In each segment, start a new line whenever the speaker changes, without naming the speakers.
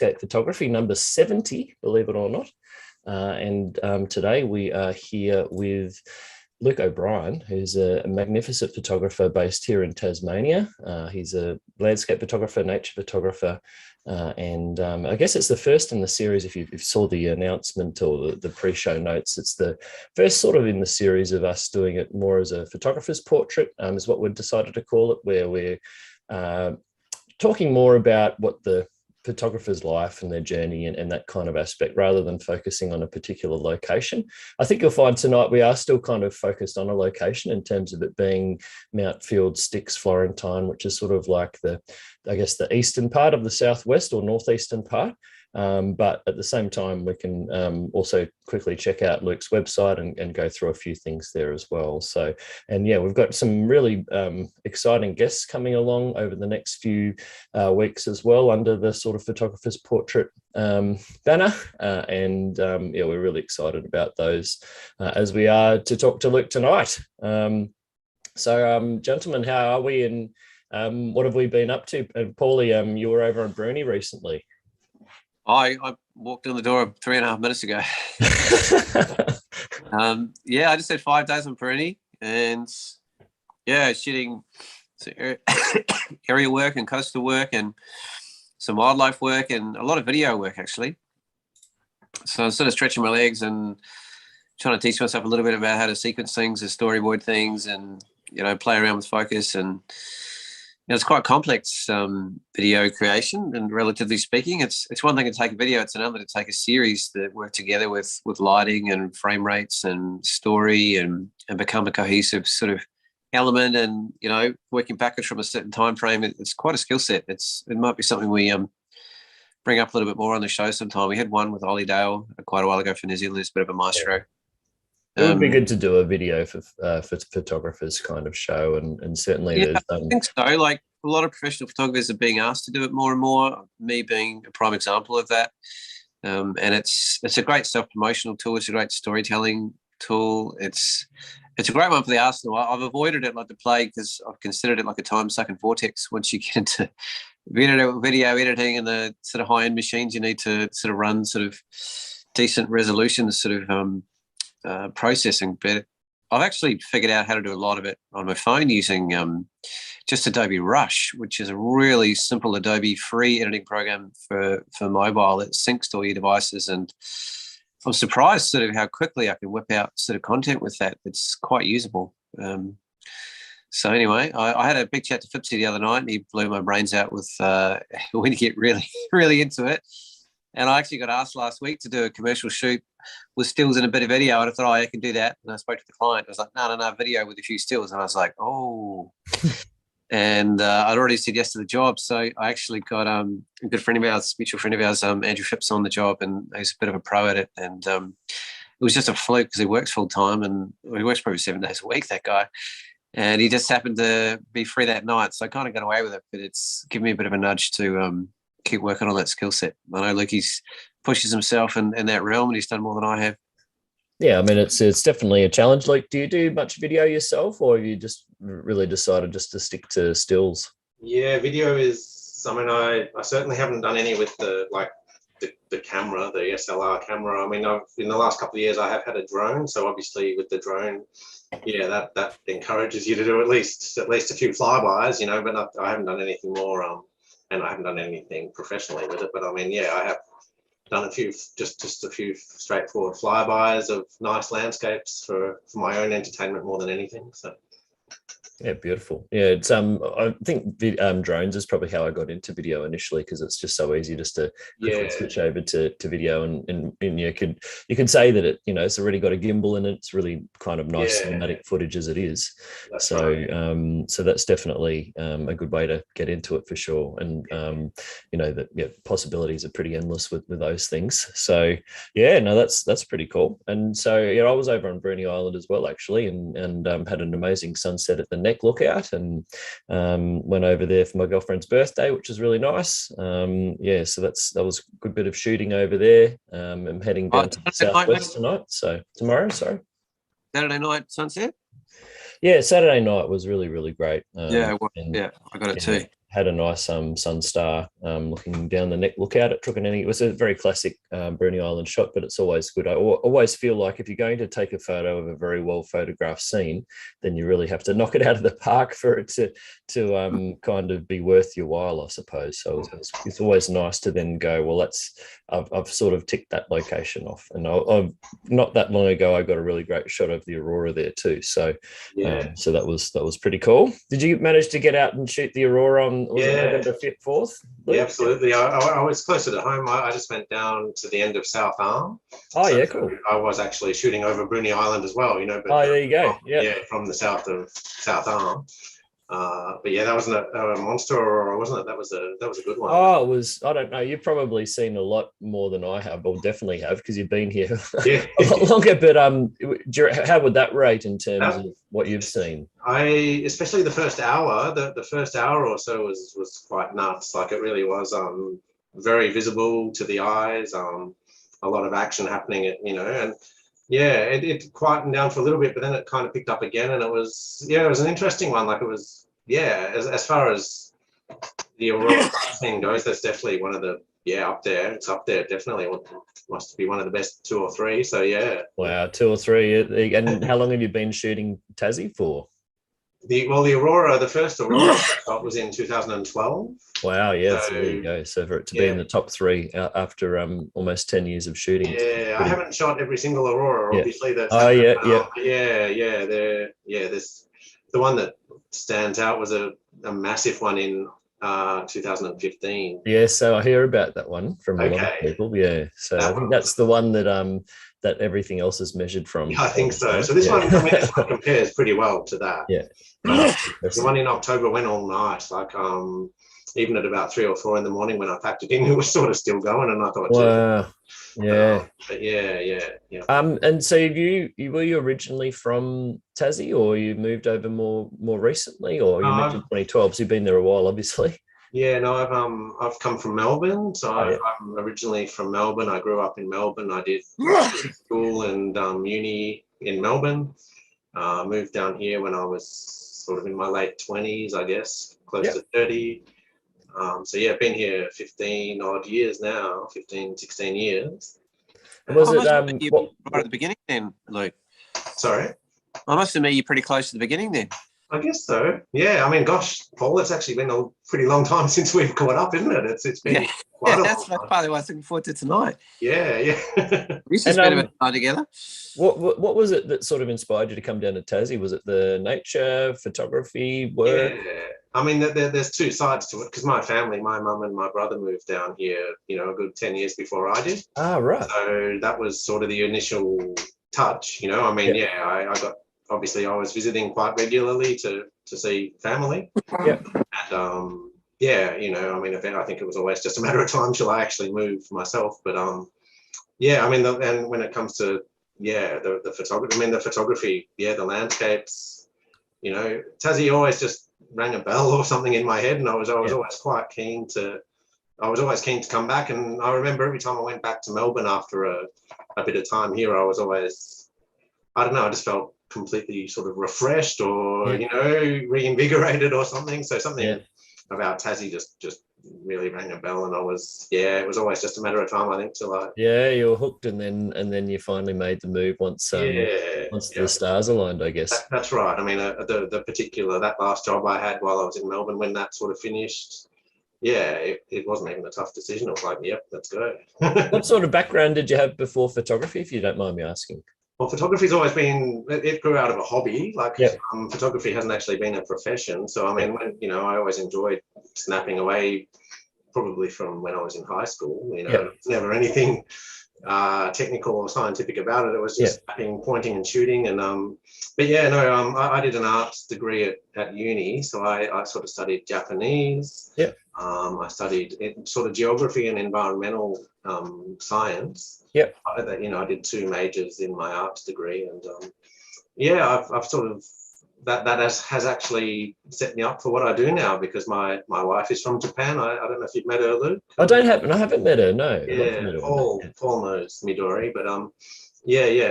Landscape Photography, number 70, believe it or not. Today we are here with Luke O'Brien, who's a magnificent photographer based here in Tasmania. He's a landscape photographer, nature photographer, I guess it's the first in the series. If you saw the announcement or the pre-show notes, it's the first sort of in the series of us doing it more as a photographer's portrait, is what we've decided to call it, where we're talking more about what the photographer's life and their journey and that kind of aspect, rather than focusing on a particular location. I think you'll find tonight we are still kind of focused on a location in terms of it being Mount Field, Styx, Florentine, which is sort of like I guess the eastern part of the southwest or northeastern part. But at the same time, we can also quickly check out Luke's website and go through a few things there as well. So, and yeah, we've got some really exciting guests coming along over the next few weeks as well under the sort of photographer's portrait banner. Yeah, we're really excited about those as we are to talk to Luke tonight. Gentlemen, how are we and what have we been up to? Paulie, you were over on Bruny recently.
I walked in the door 3.5 minutes ago. I just had 5 days on Bruny and shooting area work and coastal work and some wildlife work and a lot of video work actually. So I'm sort of stretching my legs and trying to teach myself a little bit about how to sequence things and storyboard things and, play around with focus and it's quite complex video creation, and relatively speaking, it's one thing to take a video, it's another to take a series that work together with lighting and frame rates and story and become a cohesive sort of element. And working backwards from a certain time frame, it's quite a skill set. It might be something we bring up a little bit more on the show sometime. We had one with Ollie Dale quite a while ago for New Zealand. It's a bit of a maestro.
It would be good to do a video for photographers kind of show, and certainly there's.
I think so. Like a lot of professional photographers are being asked to do it more and more. Me being a prime example of that. And it's a great self-promotional tool. It's a great storytelling tool. It's a great one for the arsenal. I've avoided it like the plague because I've considered it like a time-sucking vortex. Once you get into video editing and the sort of high-end machines you need to sort of run sort of decent resolution sort of processing, but I've actually figured out how to do a lot of it on my phone using just Adobe Rush, which is a really simple Adobe free editing program for mobile. It syncs to all your devices, and I'm surprised sort of how quickly I can whip out sort of content with that. It's quite usable. So anyway, I had a big chat to Fipsy the other night, and he blew my brains out with when you get really, really into it. And I actually got asked last week to do a commercial shoot with stills and a bit of video. And I thought, I can do that. And I spoke to the client. I was like, no, video with a few stills. And I was like, oh. And I'd already said yes to the job. So I actually got a good friend of ours, mutual friend of ours, Andrew Phipps, on the job. And he's a bit of a pro at it. And it was just a fluke because he works full time. And he works probably 7 days a week, that guy. And he just happened to be free that night. So I kind of got away with it. But it's given me a bit of a nudge to keep working on that skill set. I know Lukey's pushes himself in that realm, and he's done more than I have.
Yeah, I mean, it's definitely a challenge. Like, do you do much video yourself, or have you just really decided just to stick to stills?
Yeah, video is something I certainly haven't done any with the camera, the SLR camera. I mean, in the last couple of years I have had a drone, so obviously with the drone, yeah, that encourages you to do at least a few flybys, but I haven't done anything more. And I haven't done anything professionally with it, but I mean, yeah, I have done a few, just a few straightforward flybys of nice landscapes for my own entertainment more than anything. So.
Yeah, beautiful. Yeah, it's I think drones is probably how I got into video initially, because it's just so easy just to quickly switch over to video, and you could say that it's already got a gimbal in it. It's really kind of nice cinematic footage as it is.
That's
so
right.
So that's definitely a good way to get into it for sure. And possibilities are pretty endless with those things. So yeah, no, that's pretty cool. And so I was over on Bruny Island as well actually, and had an amazing sunset at the neck lookout, and went over there for my girlfriend's birthday, which was really nice. So that was a good bit of shooting over there. I'm heading down to the southwest tonight. So tomorrow, sorry.
Saturday night sunset?
Yeah, Saturday night was really, really great.
I got it too.
Had a nice sun star looking down the neck lookout at Truganini. It was a very classic Bruny Island shot, but it's always good. I always feel like if you're going to take a photo of a very well photographed scene, then you really have to knock it out of the park for it to kind of be worth your while, I suppose. So it's always nice to then go, well, I've sort of ticked that location off. And I've not that long ago, I got a really great shot of the aurora there too. So so that was pretty cool. Did you manage to get out and shoot the aurora on November 4th?
Yeah, absolutely. I was closer to home. I just went down to the end of South Arm.
Oh, so yeah, cool.
I was actually shooting over Bruny Island as well, But,
there you go.
Yeah, from the south of South Arm. But yeah, that wasn't a monster aurora, wasn't it? That was a good one.
Oh, it was. I don't know. You've probably seen a lot more than I have, or definitely have, because you've been here a lot longer. But how would that rate in terms of what you've seen?
Especially the first hour. The first hour or so was quite nuts. Like, it really was very visible to the eyes. A lot of action happening. And yeah, it quietened down for a little bit, but then it kind of picked up again, and it was an interesting one. Like, it was. Yeah, as far as the aurora thing goes, that's definitely one of the up there. It's up there, definitely. It must be one of the best 2 or 3. So yeah.
Wow, 2 or 3. And how long have you been shooting Tassie for?
The aurora, the first aurora shot was in 2012.
Wow, yeah, so there you go. So for it to be in the top 3 after almost 10 years of shooting.
Yeah, I haven't shot every single aurora. Obviously, that's There's the one that stands out was a massive one in 2015.
Yeah, so I hear about that one from a lot of people. Yeah, so I think that's the one that that everything else is measured from.
Yeah, I think so. So this one, this one compares pretty well to that.
Yeah.
The one in October went all night, like even at about 3 or 4 in the morning when I packed it in, it was sort of still going, and I thought,
wow. Yeah.
But yeah.
And so were you originally from Tassie, or you moved over more recently, or you mentioned 2012, so you've been there a while, obviously.
Yeah, no, I've come from Melbourne, so I'm originally from Melbourne. I grew up in Melbourne. I did school and uni in Melbourne. Moved down here when I was sort of in my late 20s, I guess, close to 30. So yeah, I've been here 15 odd years now, 15, 16 years.
Was it
right at the beginning then, Luke?
Sorry?
I must admit you're pretty close to the beginning then.
I guess so. Yeah, I mean, gosh, Paul, it's actually been a pretty long time since we've caught up, isn't it? It's been quite a
that's partly what I was looking forward to tonight.
Yeah.
We used to spend a bit of time together.
What was it that sort of inspired you to come down to Tassie? Was it the nature, photography, work?
Yeah. I mean, there's 2 sides to it, because my family, my mum and my brother moved down here, a good 10 years before I did.
Ah, right.
So that was sort of the initial touch, I mean, I got, obviously I was visiting quite regularly to see family.
Yeah.
And I mean, I think it was always just a matter of time till I actually moved myself. But I mean, and when it comes to the photography, I mean, the photography, the landscapes, Tassie always just rang a bell or something in my head, and I was always quite keen to. I was always keen to come back, and I remember every time I went back to Melbourne after a bit of time here, I was always, I don't know, I just felt completely sort of refreshed or reinvigorated or something. So something about Tassie just really rang a bell, and I was it was always just a matter of time, I think, till I
you were hooked, and then you finally made the move once the stars aligned, I guess.
That's right. I mean, the particular, that last job I had while I was in Melbourne, when that sort of finished, it wasn't even a tough decision. I was like, yep, let's go.
What sort of background did you have before photography, if you don't mind me asking?
Well, photography's always been, it grew out of a hobby. Like, photography hasn't actually been a profession. So, I mean, I always enjoyed snapping away, probably from when I was in high school. Never anything technical or scientific about it. It was just snapping, pointing and shooting. And, I did an arts degree at uni. So I sort of studied Japanese.
Yeah.
I studied sort of geography and environmental science.
Yep.
I did 2 majors in my arts degree, and I've sort of that has actually set me up for what I do now, because my wife is from Japan. I don't know if you've met her, Luke.
I haven't met her. No.
Yeah, Paul knows Midori, but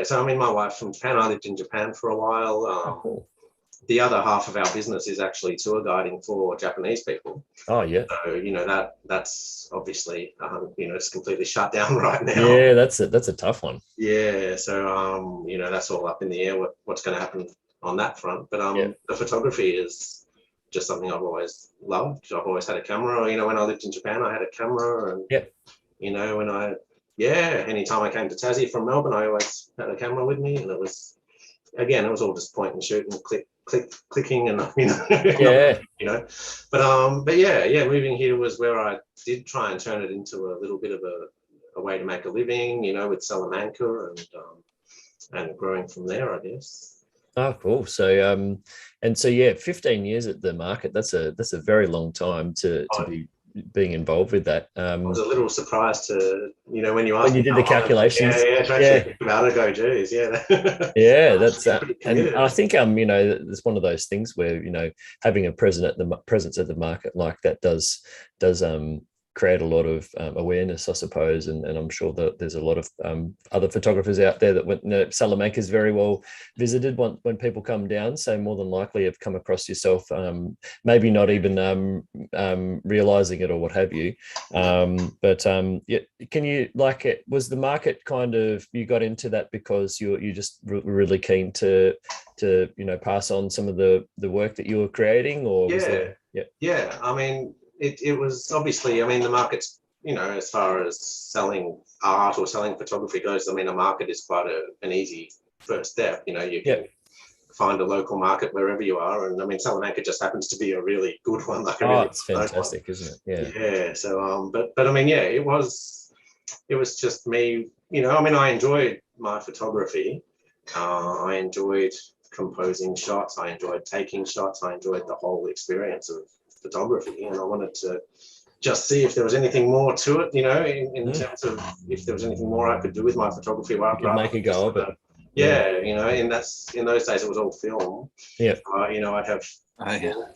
So I mean, my wife's from Japan. I lived in Japan for a while.
Cool.
the other half of our business is actually tour guiding for Japanese people.
Oh yeah.
So, you know, that's obviously, you know, it's completely shut down right now.
Yeah, that's a tough one.
Yeah. So, you know, that's all up in the air, what's going to happen on that front. But the photography is just something I've always loved. I've always had a camera. You know, when I lived in Japan, I had a camera. And, you know, anytime I came to Tassie from Melbourne, I always had a camera with me. And it was all just point and shoot and clicking and, you know, you know, but yeah, moving here was where I did try and turn it into a little bit of a way to make a living, you know, with Salamanca and growing from there, I guess.
Oh, cool. So, and so, yeah, 15 years at the market, that's a very long time to be being involved with that.
I was a little surprised to, you know, when you asked
when you did the calculations.
To actually think about it, go, geez,
yeah, that's and I think you know, it's one of those things where, you know, having a presence at the market like that does create a lot of awareness, I suppose, and I'm sure that there's a lot of other photographers out there that went. You know, Salamanca is very well visited when people come down, so more than likely have come across yourself, maybe not even realizing it or what have you. But yeah, can you, like, it was the market kind of, you got into that because you just really keen to you know, pass on some of the work that you were creating, or was there,
I mean, it was obviously, I mean, the market's, you know, as far as selling art or selling photography goes, I mean, a market is quite an easy first step. You know, you can find a local market wherever you are, and I mean, Salamanca just happens to be a really good one. Like,
it's fantastic, isn't it?
Yeah. So, but I mean, yeah, it was just me. You know, I mean, I enjoyed my photography. I enjoyed composing shots. I enjoyed taking shots. I enjoyed the whole experience of photography, and I wanted to just see if there was anything more to it, you know, in terms of if there was anything more I could do with my photography.
You could make a go of it.
You know, in those days it was all film.
Yeah.
You know, I'd have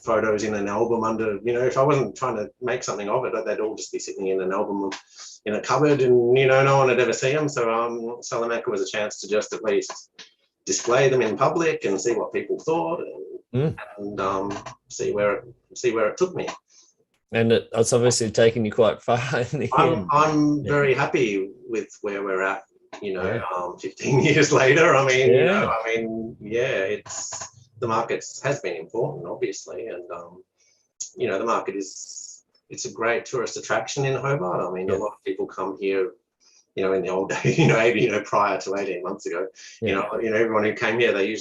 photos in an album under, you know, if I wasn't trying to make something of it, they'd all just be sitting in an album in a cupboard, and, you know, no one would ever see them. So Salamanca was a chance to just at least display them in public and see what people thought, and see where it took me.
And it's obviously taken you quite far in the end.
I'm very happy with where we're at, you know, 15 years later. I mean, you know, it's, the market has been important, obviously, and you know, the market it's a great tourist attraction in Hobart. I mean, a lot of people come here, you know, in the old days, you know, prior to 18 months ago, you know, everyone who came here, they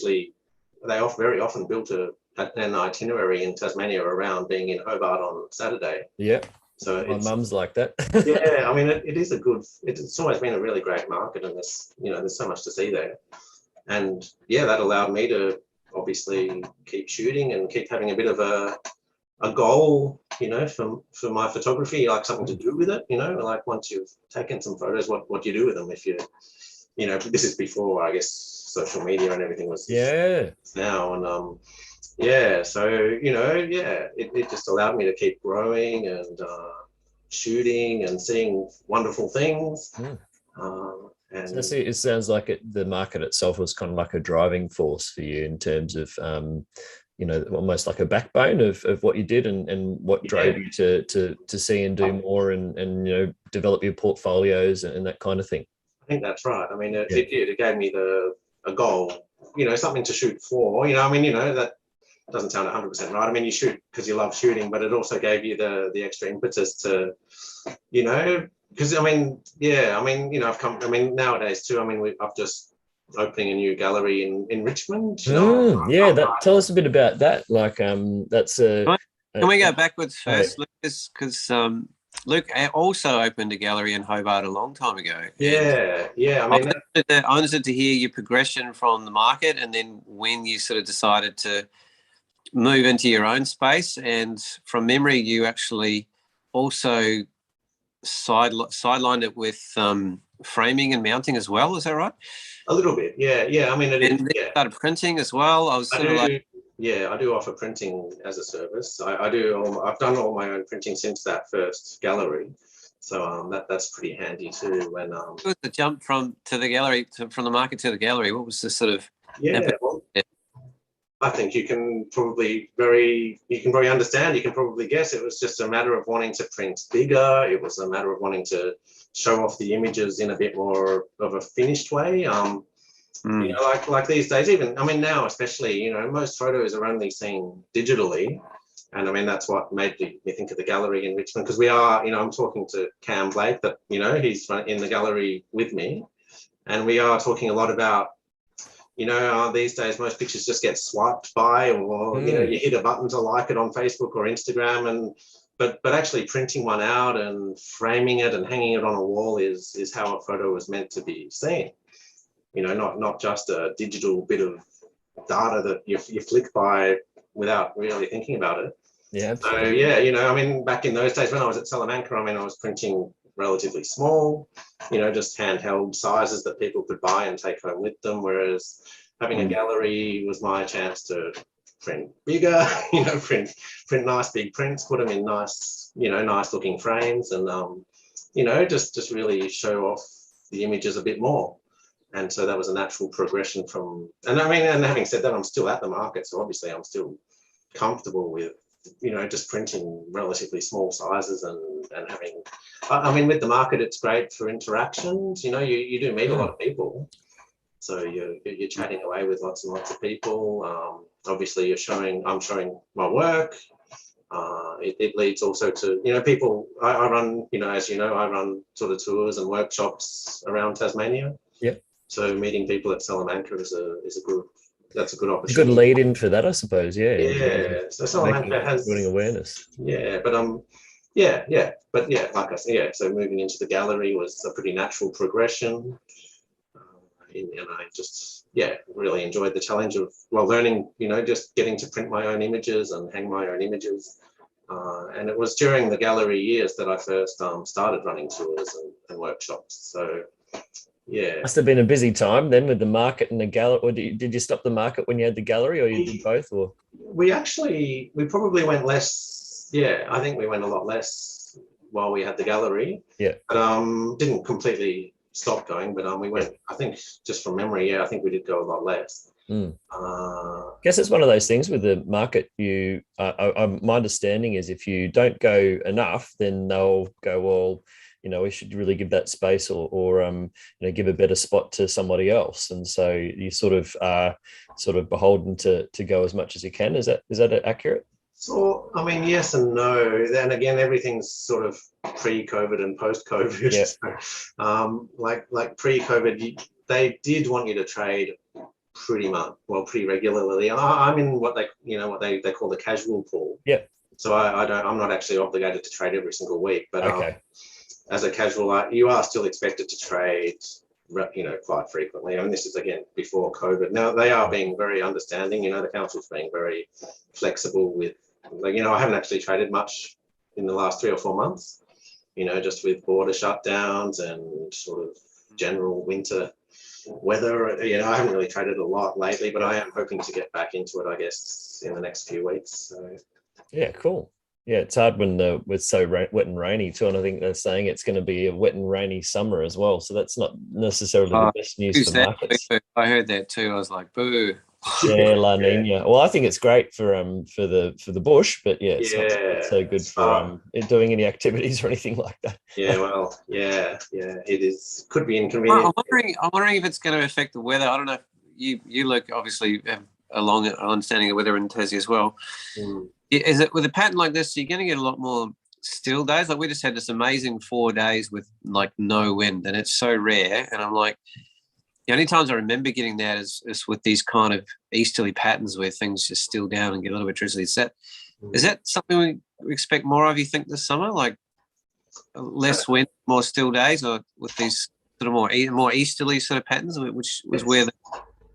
very often built an itinerary in Tasmania around being in Hobart on Saturday.
Yeah.
So
my mum's like that.
Yeah, I mean, it's always been a really great market, and there's so much to see there. And yeah, that allowed me to obviously keep shooting and keep having a bit of a goal, you know, for my photography, like something to do with it, you know, like once you've taken some photos, what do you do with them? If you know, this is before, I guess, social media and everything was now, and so, you know, it just allowed me to keep growing and shooting and seeing wonderful things. And
so it sounds like the market itself was kind of like a driving force for you in terms of you know, almost like a backbone of what you did, and what drove you to see and do more, and you know, develop your portfolios and that kind of thing.
I think that's right. I mean, it gave me a goal, you know, something to shoot for, you know. I mean, you know, that doesn't sound 100% right. I mean, you shoot because you love shooting, but it also gave you the extra impetus to, you know, because I mean, you know, nowadays too, I mean, I've just opening a new gallery in Richmond. You know,
tell us a bit about that. Like, that's
Can we go backwards first, Lucas? Because Luke also opened a gallery in Hobart a long time ago.
Yeah. I mean,
I wanted to hear your progression from the market, and then when you sort of decided to move into your own space. And from memory, you actually also sidelined it with framing and mounting as well. Is that right?
A little bit, yeah. I mean,
started printing as well. I
do offer printing as a service. I've done all my own printing since that first gallery, so that's pretty handy too. When
what was the jump from the market to the gallery? What was the sort of
I think you can probably understand, you can probably guess it was just a matter of wanting to print bigger. It was a matter of wanting to show off the images in a bit more of a finished way. You know, like these days, even, I mean, now especially, you know, most photos are only seen digitally. And I mean, that's what made me think of the gallery in Richmond, because we are, you know, I'm talking to Cam Blake, that, you know, he's in the gallery with me. And we are talking a lot about, you know, these days most pictures just get swiped by, or you know, you hit a button to like it on Facebook or Instagram, and but actually printing one out and framing it and hanging it on a wall is how a photo was meant to be seen. You know, not just a digital bit of data that you flick by without really thinking about it.
Yeah,
absolutely. So yeah, you know, I mean, back in those days when I was at Salamanca, I mean, I was printing relatively small, you know, just handheld sizes that people could buy and take home with them. Whereas having a gallery was my chance to print bigger, you know, print nice big prints, put them in nice, you know, nice looking frames, and you know, just really show off the images a bit more. And so that was a natural progression from, and I mean, and having said that, I'm still at the market, so obviously I'm still comfortable with, you know, just printing relatively small sizes and having, I mean, with the market, it's great for interactions. You know, you do meet a lot of people, so you're chatting away with lots and lots of people. Obviously, I'm showing my work. It leads also to, you know, people. I run, you know, as you know, I run sort of tours and workshops around Tasmania.
Yep.
So meeting people at Salamanca is a good. That's a good
A
opportunity.
good lead in for that, I suppose. Yeah.
Yeah. So Salamanca has
building awareness.
Yeah, but but yeah, like I said, yeah. So moving into the gallery was a pretty natural progression, and I just really enjoyed the challenge of learning, you know, just getting to print my own images and hang my own images. And it was during the gallery years that I first started running tours and workshops. So yeah,
must have been a busy time then with the market and the gallery. Or did you stop the market when you had the gallery, or you did both? Or
we probably went less. Yeah, I think we went a lot less while we had the gallery.
Yeah,
but didn't completely stop going. But we went. I think just from memory, yeah, I think we did go a lot less.
I guess it's one of those things with the market. My understanding is if you don't go enough, then they'll go, well, you know, we should really give that space, or you know, give a better spot to somebody else. And so you sort of beholden to go as much as you can. Is that accurate?
So, I mean, yes and no. Then again, everything's sort of pre-COVID and post-COVID.
Yeah.
So, like pre-COVID, they did want you to trade pretty regularly. I'm in what they call the casual pool.
Yeah.
So I'm not actually obligated to trade every single week, but
okay.
As a casual, you are still expected to trade, you know, quite frequently. I mean, this is again before COVID. Now they are being very understanding. You know, the council's being very flexible with, like, you know, I haven't actually traded much in the last 3 or 4 months. You know, just with border shutdowns and sort of general winter weather. You know, I haven't really traded a lot lately, but I am hoping to get back into it, I guess, in the next few weeks. So
yeah, cool. Yeah, it's hard when it's so wet and rainy too, and I think they're saying it's going to be a wet and rainy summer as well. So that's not necessarily the best news for the markets.
I heard that too. I was like, boo.
Yeah, La Nina. Well, I think it's great for the bush, but yeah, it's not so good for doing any activities or anything like that.
Yeah, well, yeah, it is. Could be inconvenient.
I'm wondering if it's going to affect the weather. I don't know. If you look, obviously have a long understanding of weather in Tassie as well. Is it with a pattern like this, you're going to get a lot more still days? Like we just had this amazing 4 days with like no wind, and it's so rare. And I'm like, the only times I remember getting that is with these kind of easterly patterns where things just still down and get a little bit drizzly. Is that something we expect more of, you think, this summer? Like less wind, more still days, or with these sort of more easterly sort of patterns, which was where the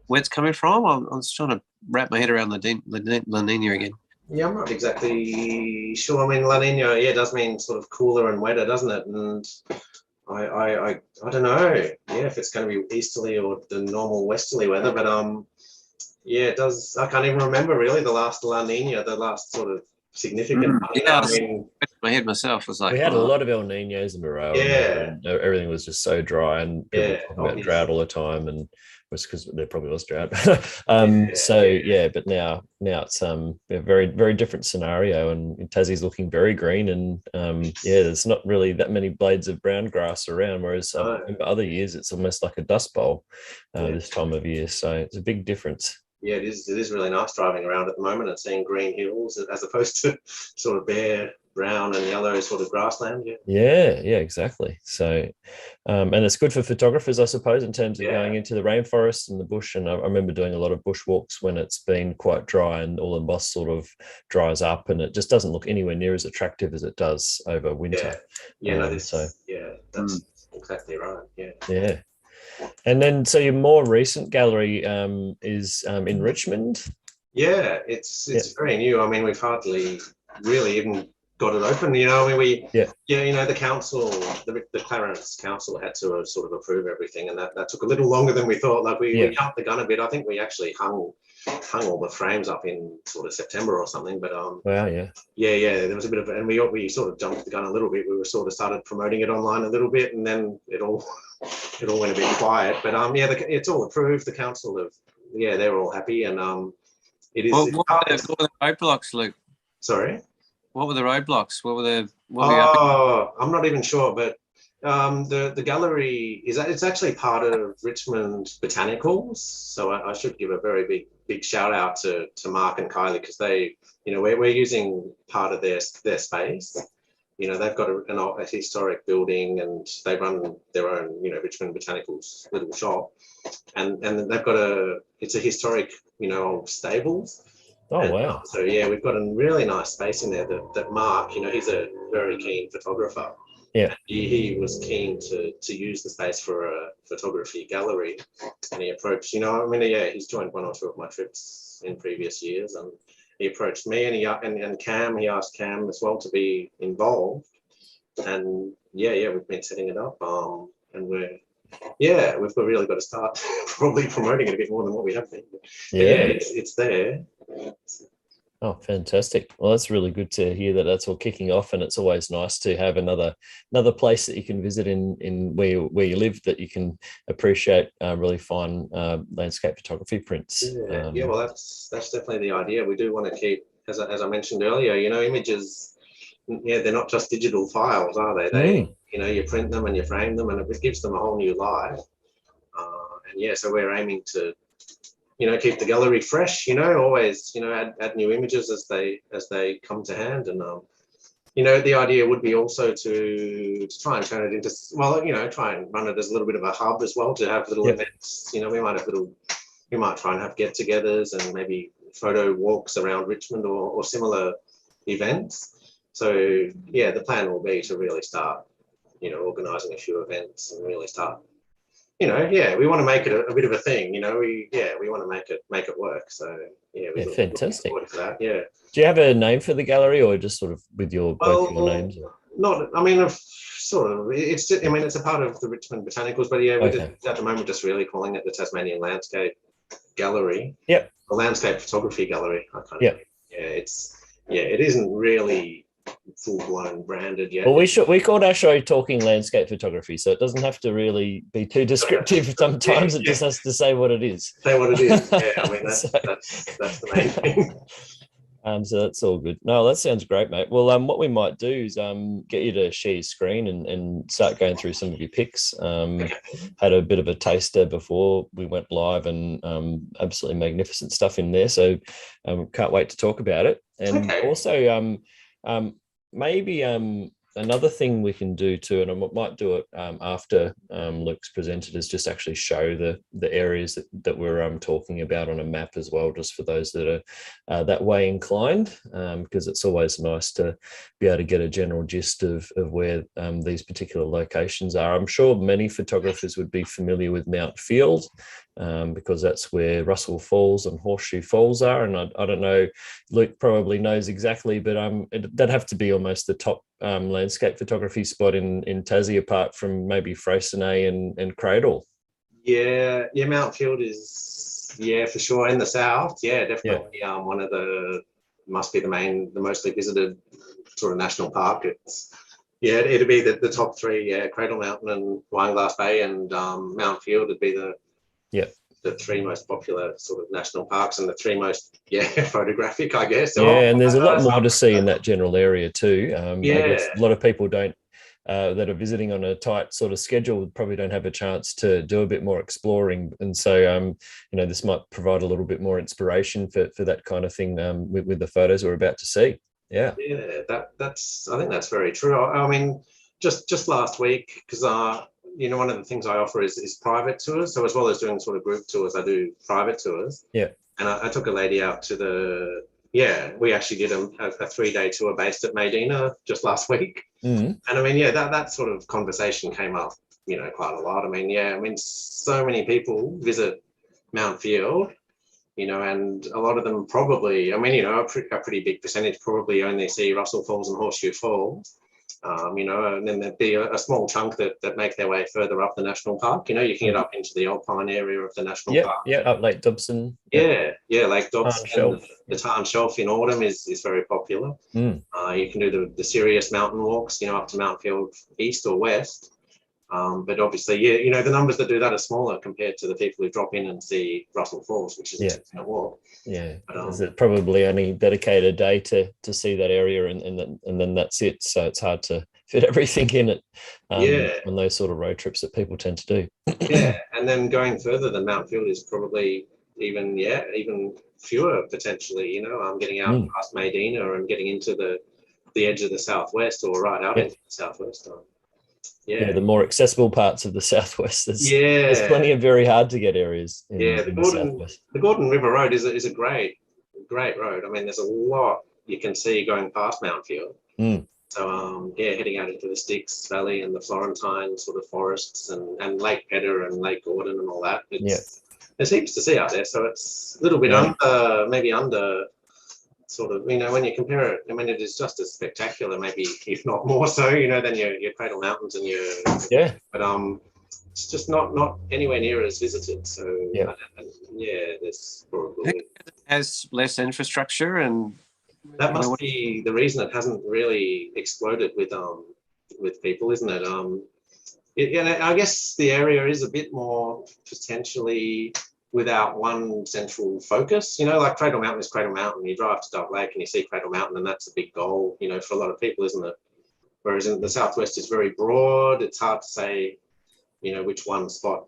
wet's coming from? I'm just trying to wrap my head around La Nina again.
Yeah, I'm not exactly sure. I mean, La Nina, does mean sort of cooler and wetter, doesn't it? And I don't know, if it's going to be easterly or the normal westerly weather, but it does. I can't even remember really the last La Nina, the last sort of significant.
I mean, my head myself. Was like,
We had a lot of El Ninos in a row.
Yeah.
And everything was just so dry, and people
Yeah,
talking about drought all the time, and it was because there probably was drought. But now it's a very, very different scenario, and Tassie's looking very green, and there's not really that many blades of brown grass around, whereas other years it's almost like a dust bowl this time of year. So it's a big difference.
Yeah, it is really nice driving around at the moment and seeing green hills as opposed to sort of bare brown and yellow sort of grassland.
Yeah, exactly. So, and it's good for photographers, I suppose, in terms of going into the rainforest and the bush. And I remember doing a lot of bushwalks when it's been quite dry and all the moss sort of dries up, and it just doesn't look anywhere near as attractive as it does over winter.
That's exactly right.
Yeah. And then, so your more recent gallery is in Richmond.
Yeah, it's very new. I mean, we've hardly really even got it open. You know, I mean, the council, the Clarence Council had to sort of approve everything, and that took a little longer than we thought. Like we jumped the gun a bit. I think we actually hung all the frames up in sort of September or something. But there was a bit of, and we sort of jumped the gun a little bit. We were sort of started promoting it online a little bit, and then it all went a bit quiet. But it's all approved. The council they're all happy, and it is.
What were the roadblocks, Luke?
Sorry.
What were the roadblocks?
I'm not even sure, but the gallery it's actually part of Richmond Botanicals. So I should give a very big shout out to Mark and Kylie, because they, we're using part of their space. They've got a historic building, and they run their own, Richmond Botanicals little shop, and they've got it's a historic, old stables.
Oh, wow.
So we've got a really nice space in there that Mark, he's a very keen photographer.
Yeah.
He was keen to use the space for a photography gallery, and he approached, he's joined one or two of my trips in previous years, and he approached me, and Cam, he asked Cam as well to be involved, and we've been setting it up, and we've really got to start probably promoting it a bit more than what we have been. But it's there.
Oh, fantastic. Well, that's really good to hear that that's all kicking off, and it's always nice to have another place that you can visit in where you live, that you can appreciate really fine landscape photography prints.
Well, that's definitely the idea. We do want to keep, as I mentioned earlier, images, they're not just digital files, are they? You print them and you frame them, and it gives them a whole new life. So we're aiming to keep the gallery fresh, always, add new images as they come to hand. And, the idea would be also to try and turn it into, try and run it as a little bit of a hub as well, to have little events. We might try and have get-togethers and maybe photo walks around Richmond or similar events. So, the plan will be to really start, organising a few events and really start, we want to make it a bit of a thing, we want to make it work. So
fantastic.
For that. Do
you have a name for the gallery, or just sort of with both your names?
Not, sort of. It's just, it's a part of the Richmond Botanicals, but we're just, at the moment, just really calling it the Tasmanian Landscape Gallery.
Yep.
The Landscape Photography Gallery. It isn't really full-blown branded yet.
Well, we called our show Talking Landscape Photography, so it doesn't have to really be too descriptive. Sometimes it just has to say what it is.
Say what it is. That's the main thing.
So that's all good. No, that sounds great, mate. Well, what we might do is get you to share your screen and start going through some of your pics. Had a bit of a taster before we went live, and absolutely magnificent stuff in there. So can't wait to talk about it. And also, maybe another thing we can do too, and I might do it after Luke's presented, is just actually show the areas that we're talking about on a map as well, just for those that are that way inclined, because it's always nice to be able to get a general gist of where these particular locations are. I'm sure many photographers would be familiar with Mount Field, because that's where Russell Falls and Horseshoe Falls are, and I don't know, Luke probably knows exactly, but that'd have to be almost the top landscape photography spot in Tassie, apart from maybe Freycinet and Cradle.
Mount Field is for sure in the south. Definitely one of the must be the mostly visited sort of national park. It's it'd be the top three. Yeah, Cradle Mountain and Wineglass Bay and Mount Field would be the three most popular sort of national parks and the three most photographic, I guess.
Yeah, and there's a lot more to see in that general area too. I guess a lot of people don't that are visiting on a tight sort of schedule probably don't have a chance to do a bit more exploring, and so this might provide a little bit more inspiration for that kind of thing with the photos we're about to see. Yeah,
that's I think that's very true. I mean, just last week, because one of the things I offer is private tours. So as well as doing sort of group tours, I do private tours.
Yeah, and
I took a lady out to we actually did a 3-day tour based at Medina just last week.
And
I mean, that sort of conversation came up, quite a lot. I mean, so many people visit Mount Field, and a lot of them probably, a pretty big percentage probably only see Russell Falls and Horseshoe Falls. And then there'd be a small chunk that make their way further up the national park. You can get up into the Alpine area of the national park.
Yeah, up Lake Dobson.
Yeah, Lake Dobson. The Tarn Shelf in autumn is very popular. You can do the serious mountain walks, up to Mount Field east or west. But obviously, the numbers that do that are smaller compared to the people who drop in and see Russell Falls, which is a 10-minute walk.
Yeah, is it probably only dedicate a day to see that area, and then that's it. So it's hard to fit everything in it. On those sort of road trips that people tend to do.
And then going further than Mount Field is probably even fewer potentially. I'm getting out past Medina and getting into the edge of the southwest or right out into the southwest.
The more accessible parts of the southwest. There's plenty of very hard to get areas.
The Gordon River Road is a great road. I mean, there's a lot you can see going past Mount Field. So heading out into the Styx Valley and the Florentine sort of forests and Lake Pedder and Lake Gordon and all that. There's heaps to see out there. So it's a little bit under sort of, when you compare it, I mean, it is just as spectacular, maybe if not more so, than your Cradle Mountains and but it's just not anywhere near as visited. So there's probably
it has less infrastructure, and
that must be the reason it hasn't really exploded with people, isn't it? And I guess the area is a bit more potentially without one central focus, like Cradle Mountain is Cradle Mountain. You drive to Dove Lake and you see Cradle Mountain, and that's a big goal, for a lot of people, isn't it? Whereas in the southwest is very broad. It's hard to say, which one spot,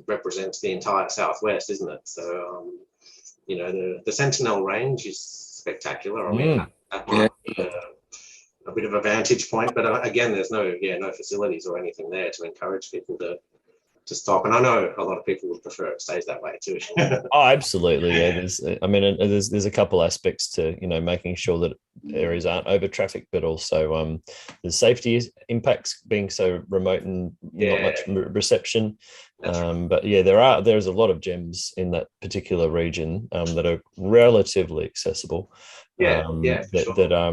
represents the entire southwest, isn't it? So, the Sentinel Range is spectacular. I mean, that might be a bit of a vantage point, but again, there's no facilities or anything there to encourage people to stop. And I know a lot of people would prefer it stays that way too.
Oh, absolutely. Yeah. There's a couple aspects to, making sure that areas aren't over trafficked, but also the safety impacts being so remote and not much reception. But there's a lot of gems in that particular region that are relatively accessible. That are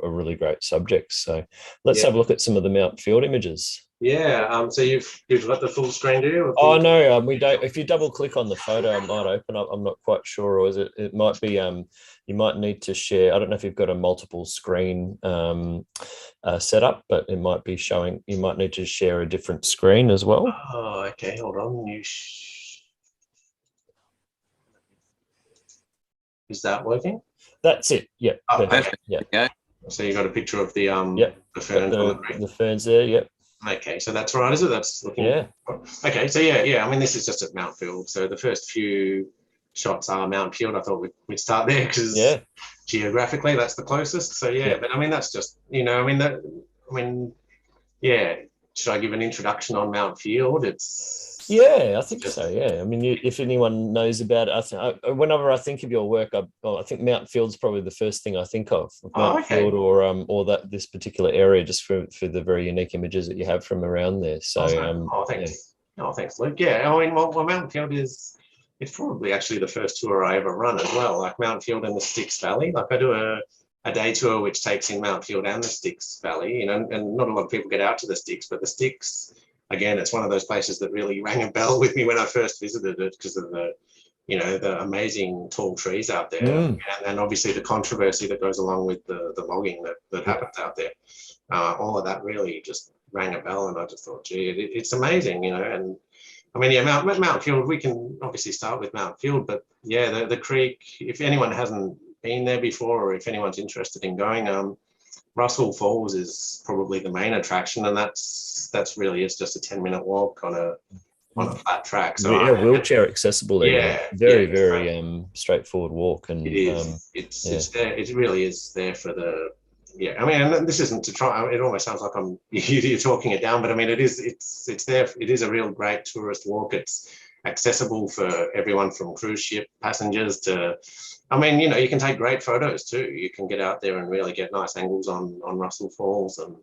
really great subjects. So let's have a look at some of the Mount Field images.
So you've got the full screen, do you?
Oh no, we don't. If you double click on the photo, it might open up. I'm not quite sure, or is it? It might be. You might need to share. I don't know if you've got a multiple screen setup, but it might be showing. You might need to share a different screen as well.
Oh, okay. Hold on. Is that working?
That's it. Yeah.
Oh, perfect.
Yeah.
Okay.
So you got a picture of the the ferns.
The ferns there. Yep.
Okay, so that's right, is it? That's looking. Okay, so I mean, this is just at Mount Field. So the first few shots are Mount Field. I thought we'd start there because geographically that's the closest. So but I mean that's just should I give an introduction on Mount Field?
I think so. Yeah, I mean, if anyone knows about it, whenever I think of your work, I think Mount Field's probably the first thing I think of. Mount Field or this particular area, just for the very unique images that you have from around there. So,
thanks. Thanks, Luke. Yeah, I mean, well, Mount Field it's probably actually the first tour I ever run as well. Like Mount Field in the Styx Valley. Like I do a day tour which takes in Mount Field and the Styx Valley. And not a lot of people get out to the Styx, but the Styx. Again, it's one of those places that really rang a bell with me when I first visited it because of the you know, the amazing tall trees out there, and obviously the controversy that goes along with the logging that happens out there. All of that really just rang a bell, and I just thought, gee, it's amazing, you know. And I mean, yeah, Mount Field, we can obviously start with Mount Field, but yeah, the creek, if anyone hasn't been there before, or if anyone's interested in going, Russell Falls is probably the main attraction, and that's really is just a 10-minute walk on a flat track. So
yeah, wheelchair accessible there.
Yeah,
very straightforward walk, and
it is. It's there. It really is there for the. Yeah, I mean, and this isn't to try. It almost sounds like you're talking it down, but I mean, it is. It's there. It is a real great tourist walk. It's accessible for everyone from cruise ship passengers to. I mean, you know, you can take great photos too. You can get out there and really get nice angles on Russell Falls and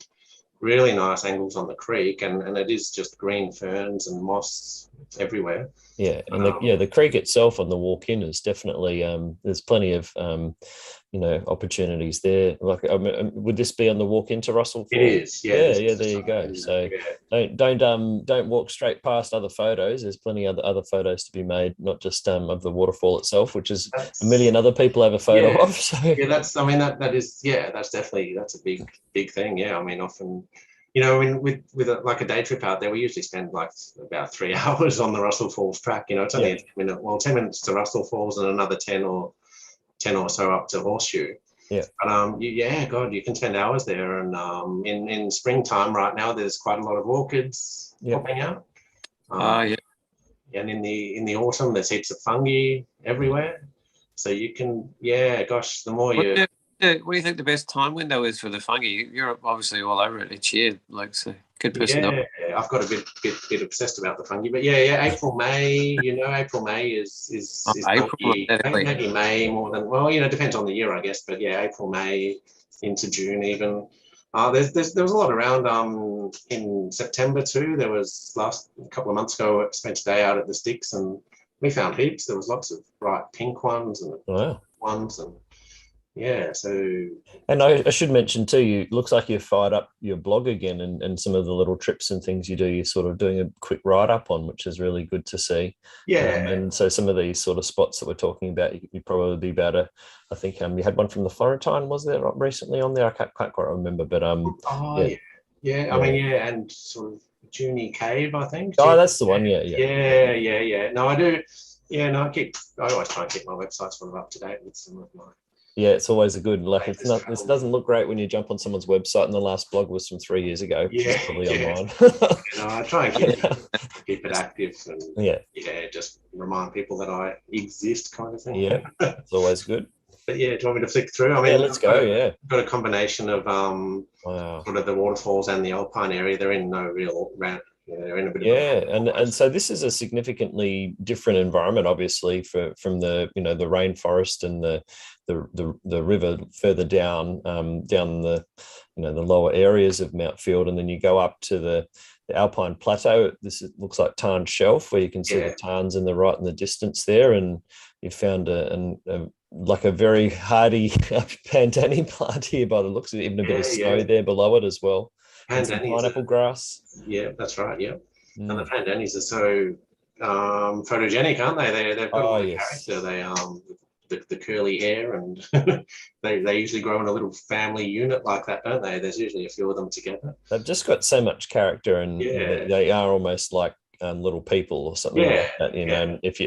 really nice angles on the creek, and it is just green ferns and moss everywhere.
Yeah, and the creek itself on the walk in is definitely there's plenty of you know, opportunities there. Like, would this be on the walk into Russell Falls?
It is, yeah.
Yeah, there you go. So don't walk straight past other photos. There's plenty of other photos to be made, not just of the waterfall itself, which is a million other people have a photo of. So
yeah, that's definitely a big thing. Yeah, I mean, often, you know, with like a day trip out there, we usually spend like about 3 hours on the Russell Falls track. You know, it's only a 10 minutes to Russell Falls and another 10 or so up to Horseshoe.
Yeah.
But God, you can spend hours there. And in springtime right now, there's quite a lot of orchids popping out.
Yeah.
And in the autumn, there's heaps of fungi everywhere. So you can, the more you.
What do you think the best time window is for the fungi? You're obviously all over it each year, like, so good person.
Yeah, I've got a bit obsessed about the fungi, but April, May. You know, April, May is
April,
maybe May more than, well, you know, depends on the year, I guess. But yeah, April, May into June even. There was a lot around in September too. There was a couple of months ago, I spent a day out at the Styx and we found heaps. There was lots of bright pink ones and ones and. Yeah, so.
And I should mention too, you looks like you've fired up your blog again, and some of the little trips and things you do, you're sort of doing a quick write up on, which is really good to see.
Yeah.
And so some of these sort of spots that we're talking about, you'd probably be about to, I think you had one from the Florentine, was there recently on there? I can't quite remember, but
I mean, and sort of Bruny Cave, I think.
Oh, that's the one.
Yeah. No, I do. Yeah, no, I always try and keep my website sort of up to date with some of my.
Yeah, it's always a good, like, it doesn't look great when you jump on someone's website and the last blog was from 3 years ago. Probably online.
I try and keep it active and just remind people that I exist, kind of thing.
Yeah, it's always good.
But yeah, do you want me to flick through? I mean,
let's go.
Got a combination of sort of the waterfalls and the Alpine area. They're in no real round. They're in a bit of
and so this is a significantly different environment, obviously, from the the rainforest and the river further down the the lower areas of Mount Field, and then you go up to the Alpine Plateau. Looks like Tarn Shelf, where you can see the tarns in the distance there, and you found like a very hardy pandani plant here by the looks of it, even a bit of snow there below it as well. And some pineapple grass.
Yeah, that's right. Yeah, and the pandanus are so photogenic, aren't they? They've got a lot of character. They the curly hair, and they usually grow in a little family unit like that, don't they? There's usually a few of them together.
They've just got so much character, and they are almost like little people or something like that, and if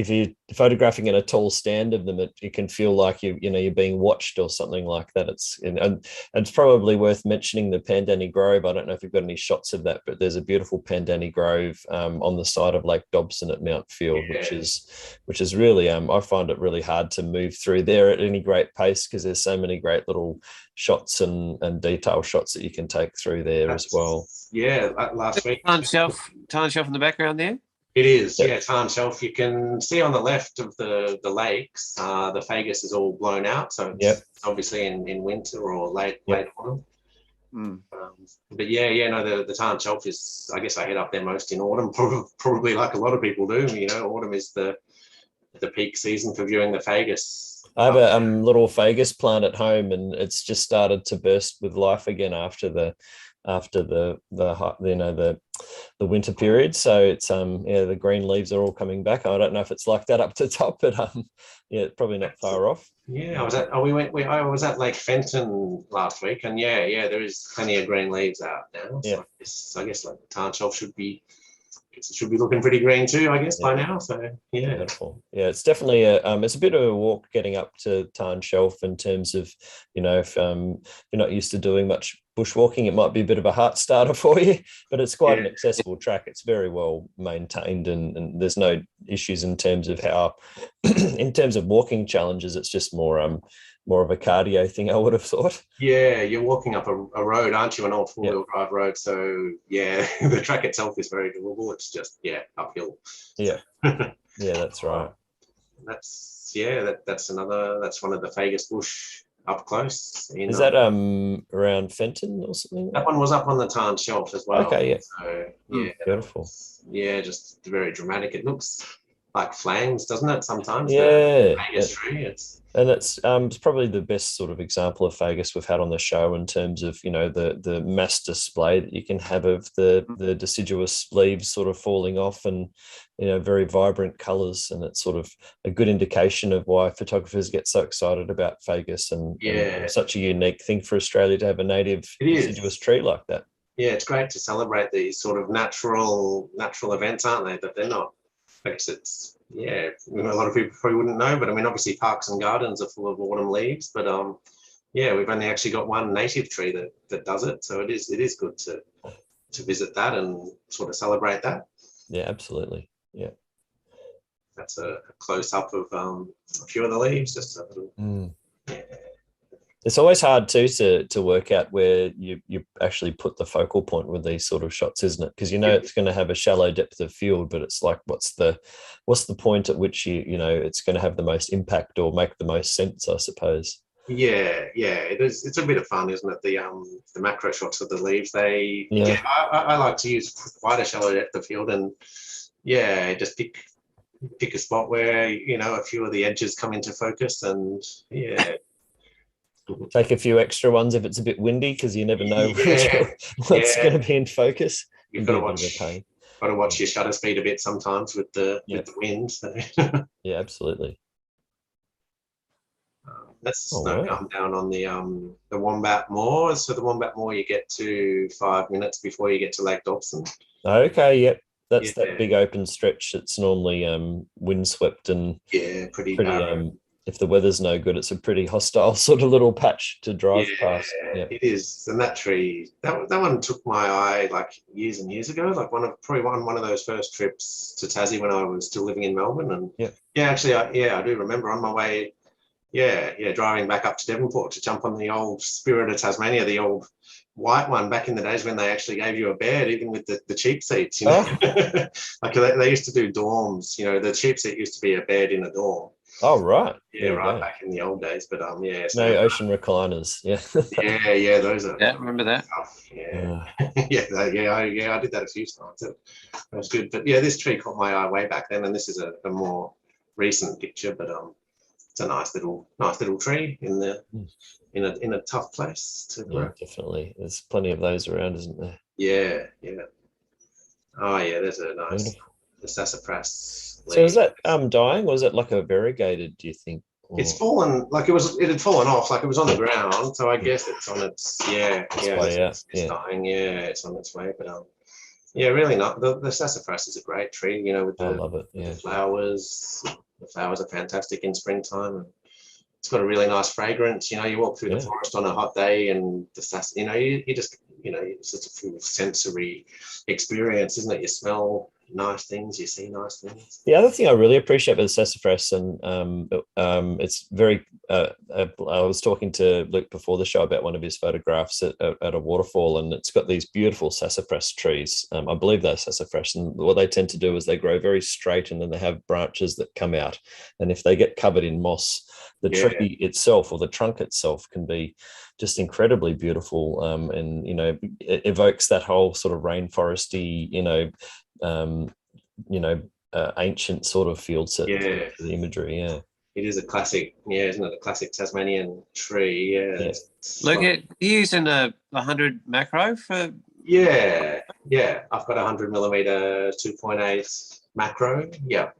you're photographing in a tall stand of them, it can feel like you're being watched or something like that. It's probably worth mentioning the Pandani Grove. I don't know if you've got any shots of that, but there's a beautiful Pandani Grove on the side of Lake Dobson at Mount Field, which is really I find it really hard to move through there at any great pace, because there's so many great little shots and detail shots that you can take through there as well.
Yeah, last week.
Tarn Shelf in the background there?
It is, Tarn Shelf. You can see on the left of the lakes, the Fagus is all blown out, so it's obviously in winter or late autumn. But the Tarn Shelf is, I guess I head up there most in autumn, probably like a lot of people do. Autumn is the peak season for viewing the Fagus.
I have a little Fagus plant at home, and it's just started to burst with life again after the the winter period. So it's yeah, the green leaves are all coming back. I don't know if it's like that up to top, but yeah, probably not far off.
Yeah, I was at I was at Lake Fenton last week, and yeah, there is plenty of green leaves out now.
Yeah.
So I guess like the tarn shelf should be looking pretty green too, I guess, by now. So yeah.
Beautiful. Yeah, it's definitely it's a bit of a walk getting up to Tarn Shelf in terms of, if you're not used to doing much bushwalking, it might be a bit of a heart starter for you, but it's quite an accessible track. It's very well maintained, and there's no issues in terms of how in terms of walking challenges. It's just more of a cardio thing, I would have thought.
Yeah, you're walking up a road, aren't you? An old four-wheel drive road. So yeah, the track itself is very doable. It's just uphill.
Yeah, yeah, that's right.
That's one of the Fagus bush up close.
Is that around Fenton or something?
That one was up on the Tarn Shelf as well.
Okay, yeah.
So yeah,
beautiful.
Yeah, just very dramatic. It looks like flames, doesn't it? Sometimes.
Yeah.
The Fagus tree.
And it's probably the best sort of example of Fagus we've had on the show in terms of, the mass display that you can have of the deciduous leaves sort of falling off, and, very vibrant colours. And it's sort of a good indication of why photographers get so excited about Fagus, and such a unique thing for Australia to have a native deciduous tree like that.
Yeah, it's great to celebrate these sort of natural events, aren't they? That they're not, I guess it's, a lot of people probably wouldn't know, but I mean, obviously parks and gardens are full of autumn leaves, but we've only actually got one native tree that does it. So it is good to visit that and sort of celebrate that.
Yeah, absolutely. Yeah.
That's a close up of a few of the leaves, just a little.
It's always hard too to work out where you actually put the focal point with these sort of shots, isn't it? Because it's going to have a shallow depth of field, but it's like what's the point at which it's going to have the most impact or make the most sense, I suppose.
Yeah, it is. It's a bit of fun, isn't it? The macro shots of the leaves. I like to use quite a shallow depth of field, and just pick a spot where a few of the edges come into focus, and
take a few extra ones if it's a bit windy, because you never know what's going to be in focus.
You've got to watch your shutter speed a bit sometimes with the wind. So.
Yeah, absolutely.
That's the snow come down on the Wombat Moor. So the Wombat Moor, you get to 5 minutes before you get to Lake Dobson.
Okay, yep. That's that big open stretch that's normally windswept and
pretty
if the weather's no good, it's a pretty hostile sort of little patch to drive past.
Yeah, it is. And that tree, that one took my eye like years and years ago. Like one of those first trips to Tassie when I was still living in Melbourne. And I do remember on my way. Driving back up to Devonport to jump on the old Spirit of Tasmania, the old white one back in the days when they actually gave you a bed, even with the cheap seats. Like they used to do dorms. The cheap seat used to be a bed in a dorm.
Oh, right.
Back in the old days. But
no ocean recliners. Yeah.
Those are.
Yeah, remember that?
I did that a few times. That was good. But this tree caught my eye way back then, and this is a more recent picture. But it's a nice little tree in a tough place to grow.
Yeah, definitely. There's plenty of those around, isn't there?
Yeah. Oh yeah, there's a nice the sassafras.
So is that dying? Was it like a variegated, do you think? Or...
It's fallen, like it had fallen off, like it was on the ground. So I guess it's on its it's dying. Yeah, it's on its way. But really not. The sassafras is a great tree, with
I love it.
the flowers. The flowers are fantastic in springtime, and it's got a really nice fragrance. You walk through the forest on a hot day, and the sass. You just it's just a full sensory experience, isn't it? You smell nice things, you see nice things.
The other thing I really appreciate about the sassafras, and it's very I was talking to Luke before the show about one of his photographs at a waterfall, and it's got these beautiful sassafras trees. I believe they're sassafras, and what they tend to do is they grow very straight, and then they have branches that come out, and if they get covered in moss, the tree itself or the trunk itself can be just incredibly beautiful, and it evokes that whole sort of rainforesty, ancient sort of feel to the imagery.
It is a classic, isn't it? A classic Tasmanian tree.
Look, are you using a 100 macro for
Yeah. I've got a 100mm 2.8 macro. Yeah.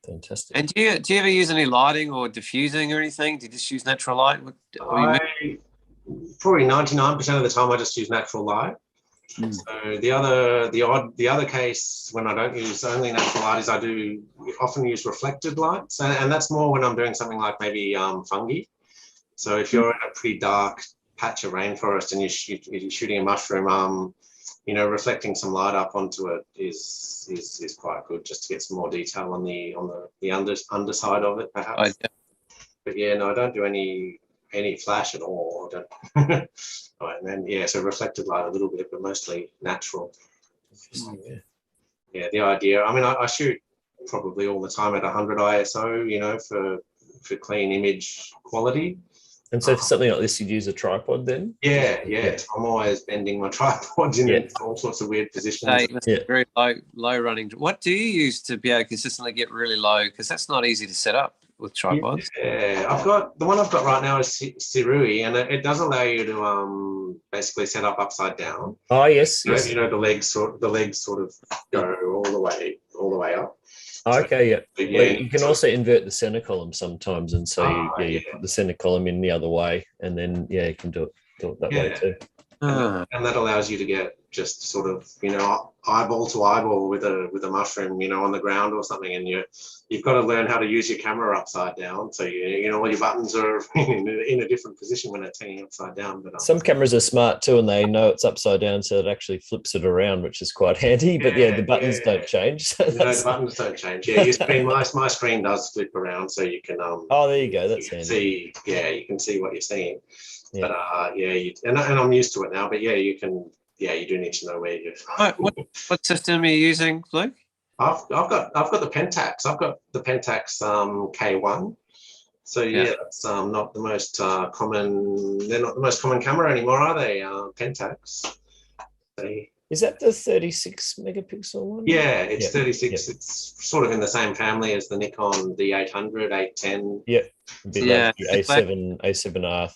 Fantastic.
And do you ever use any lighting or diffusing or anything? Do you just use natural light?
Probably 99% of the time I just use natural light. So the other case when I don't use only natural light is I do often use reflected lights, and that's more when I'm doing something like maybe fungi. So if you're in a pretty dark patch of rainforest and you're shooting a mushroom, reflecting some light up onto it is quite good, just to get some more detail on the underside of it, perhaps. But yeah, no, I don't do any flash at all. I don't. And then so reflected light a little bit, but mostly natural. Yeah, the idea. I mean, I shoot probably all the time at 100 ISO, for clean image quality.
And so for something like this, you'd use a tripod then?
Yeah. I'm always bending my tripods in all sorts of weird positions.
Very low running. What do you use to be able to consistently get really low? Because that's not easy to set up with tripods.
Yeah, the one I've got right now is Sirui, and it does allow you to basically set up upside down.
Oh yes,
yes. The legs sort of go all the way up.
Okay, yeah. Well, you can also invert the center column sometimes, and so you put the center column in the other way, and then you can do it that way too.
And that allows you to get just sort of eyeball to eyeball with a mushroom on the ground or something, and you've got to learn how to use your camera upside down, so all your buttons are in a different position when it's hanging upside down. But
some cameras are smart too, and they know it's upside down, so it actually flips it around, which is quite handy. But the buttons don't change. So
the buttons don't change. Yeah, your screen, my screen does flip around, so you can
oh, there you go. That's handy.
You can see what you're seeing. Yeah. But and I'm used to it now. But you do need to know where you.
What system are you using, Luke?
I've got the Pentax. I've got the Pentax K1. So that's not the most common. They're not the most common camera anymore, are they? Pentax.
Is that the 36 megapixel one?
Yeah, it's 36. It's sort of in the same family as the Nikon D800, 810.
Yeah. Like the A7R.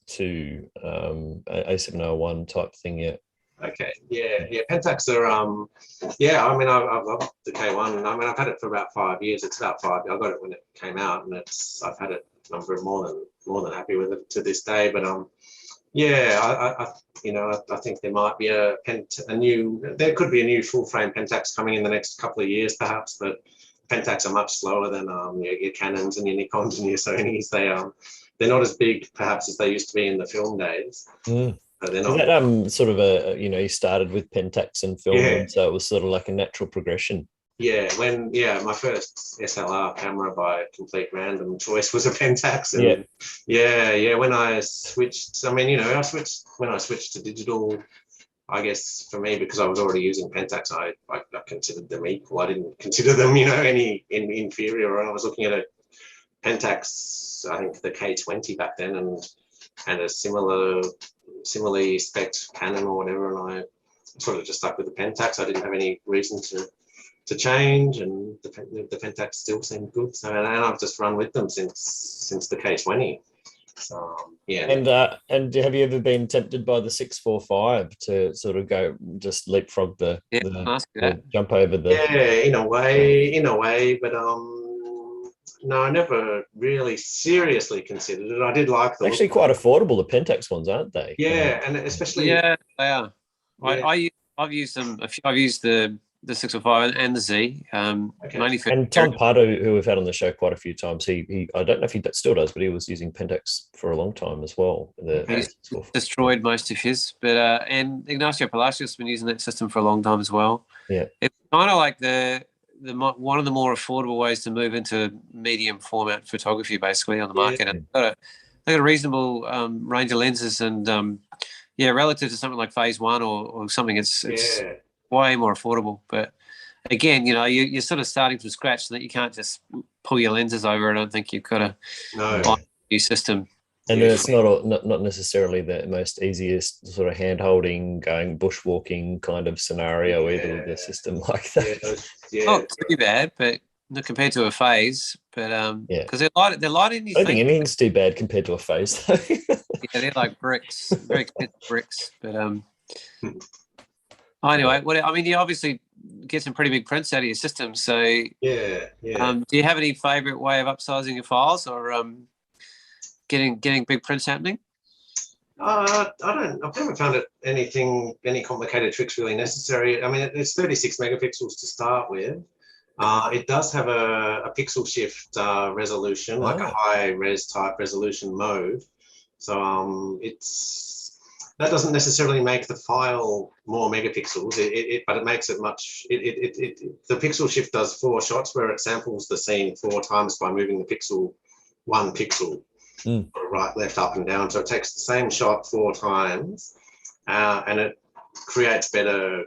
To A701 type thing,
Okay, Pentax are I mean I've loved the K1. I mean I've had it for about 5 years. It's about 5 years. I got it when it came out, and I've had it. I'm more than happy with it to this day. But I think there might be there could be a new full frame Pentax coming in the next couple of years perhaps, but Pentax are much slower than your Canons and your Nikons and your Sonys. They're not as big, perhaps, as they used to be in the film days. But they're not.
Is that sort of you started with Pentax and film, and so it was sort of like a natural progression.
Yeah, my first SLR camera by complete random choice was a Pentax, and when I switched, when I switched to digital. I guess for me, because I was already using Pentax, I considered them equal. I didn't consider them, any inferior. And I was looking at a Pentax, I think the K20 back then, and a similarly spec'd Canon or whatever, and I sort of just stuck with the Pentax. I didn't have any reason to change, and the Pentax still seemed good. So, and I've just run with them since the K20. So
And have you ever been tempted by the 645 to sort of go just leapfrog the jump over the?
Yeah, in a way, but no, I never really seriously considered it. I did like them.
Actually, quite affordable, the Pentax ones, aren't they?
Yeah, and especially
they are. I've used them. I've used the 605 and the Z. Mainly for
and Tom Pardo, who we've had on the show quite a few times, he I don't know if he still does, but he was using Pentax for a long time as well.
He's destroyed most of his, but and Ignacio Palacios has been using that system for a long time as well.
Yeah,
it's kind of like the one of the more affordable ways to move into medium format photography, basically on the market. And they got a reasonable range of lenses, and relative to something like Phase One or something, it's way more affordable. But again, you're sort of starting from scratch, so that you can't just pull your lenses over. I don't think you've got to buy a new system.
And it's not necessarily the most easiest sort of hand-holding, going bushwalking kind of scenario either with a system like that.
Not too bad, but not compared to a phase, but
Yeah.
because they're light in
I
your
don't think
thing.
anything's too bad compared to a phase, though.
Yeah, they're like bricks, very expensive bricks. But anyway, you obviously get some pretty big prints out of your system. So
Yeah.
do you have any favourite way of upsizing your files, or getting big prints happening?
I've never found any complicated tricks really necessary. I mean, it's 36 megapixels to start with. It does have a pixel shift resolution, like a high res type resolution mode. So that doesn't necessarily make the file more megapixels, but it makes it much. The pixel shift does 4 shots where it samples the scene 4 times by moving the pixel 1 pixel. Right, left, up, and down. So it takes the same shot 4 times, and it creates better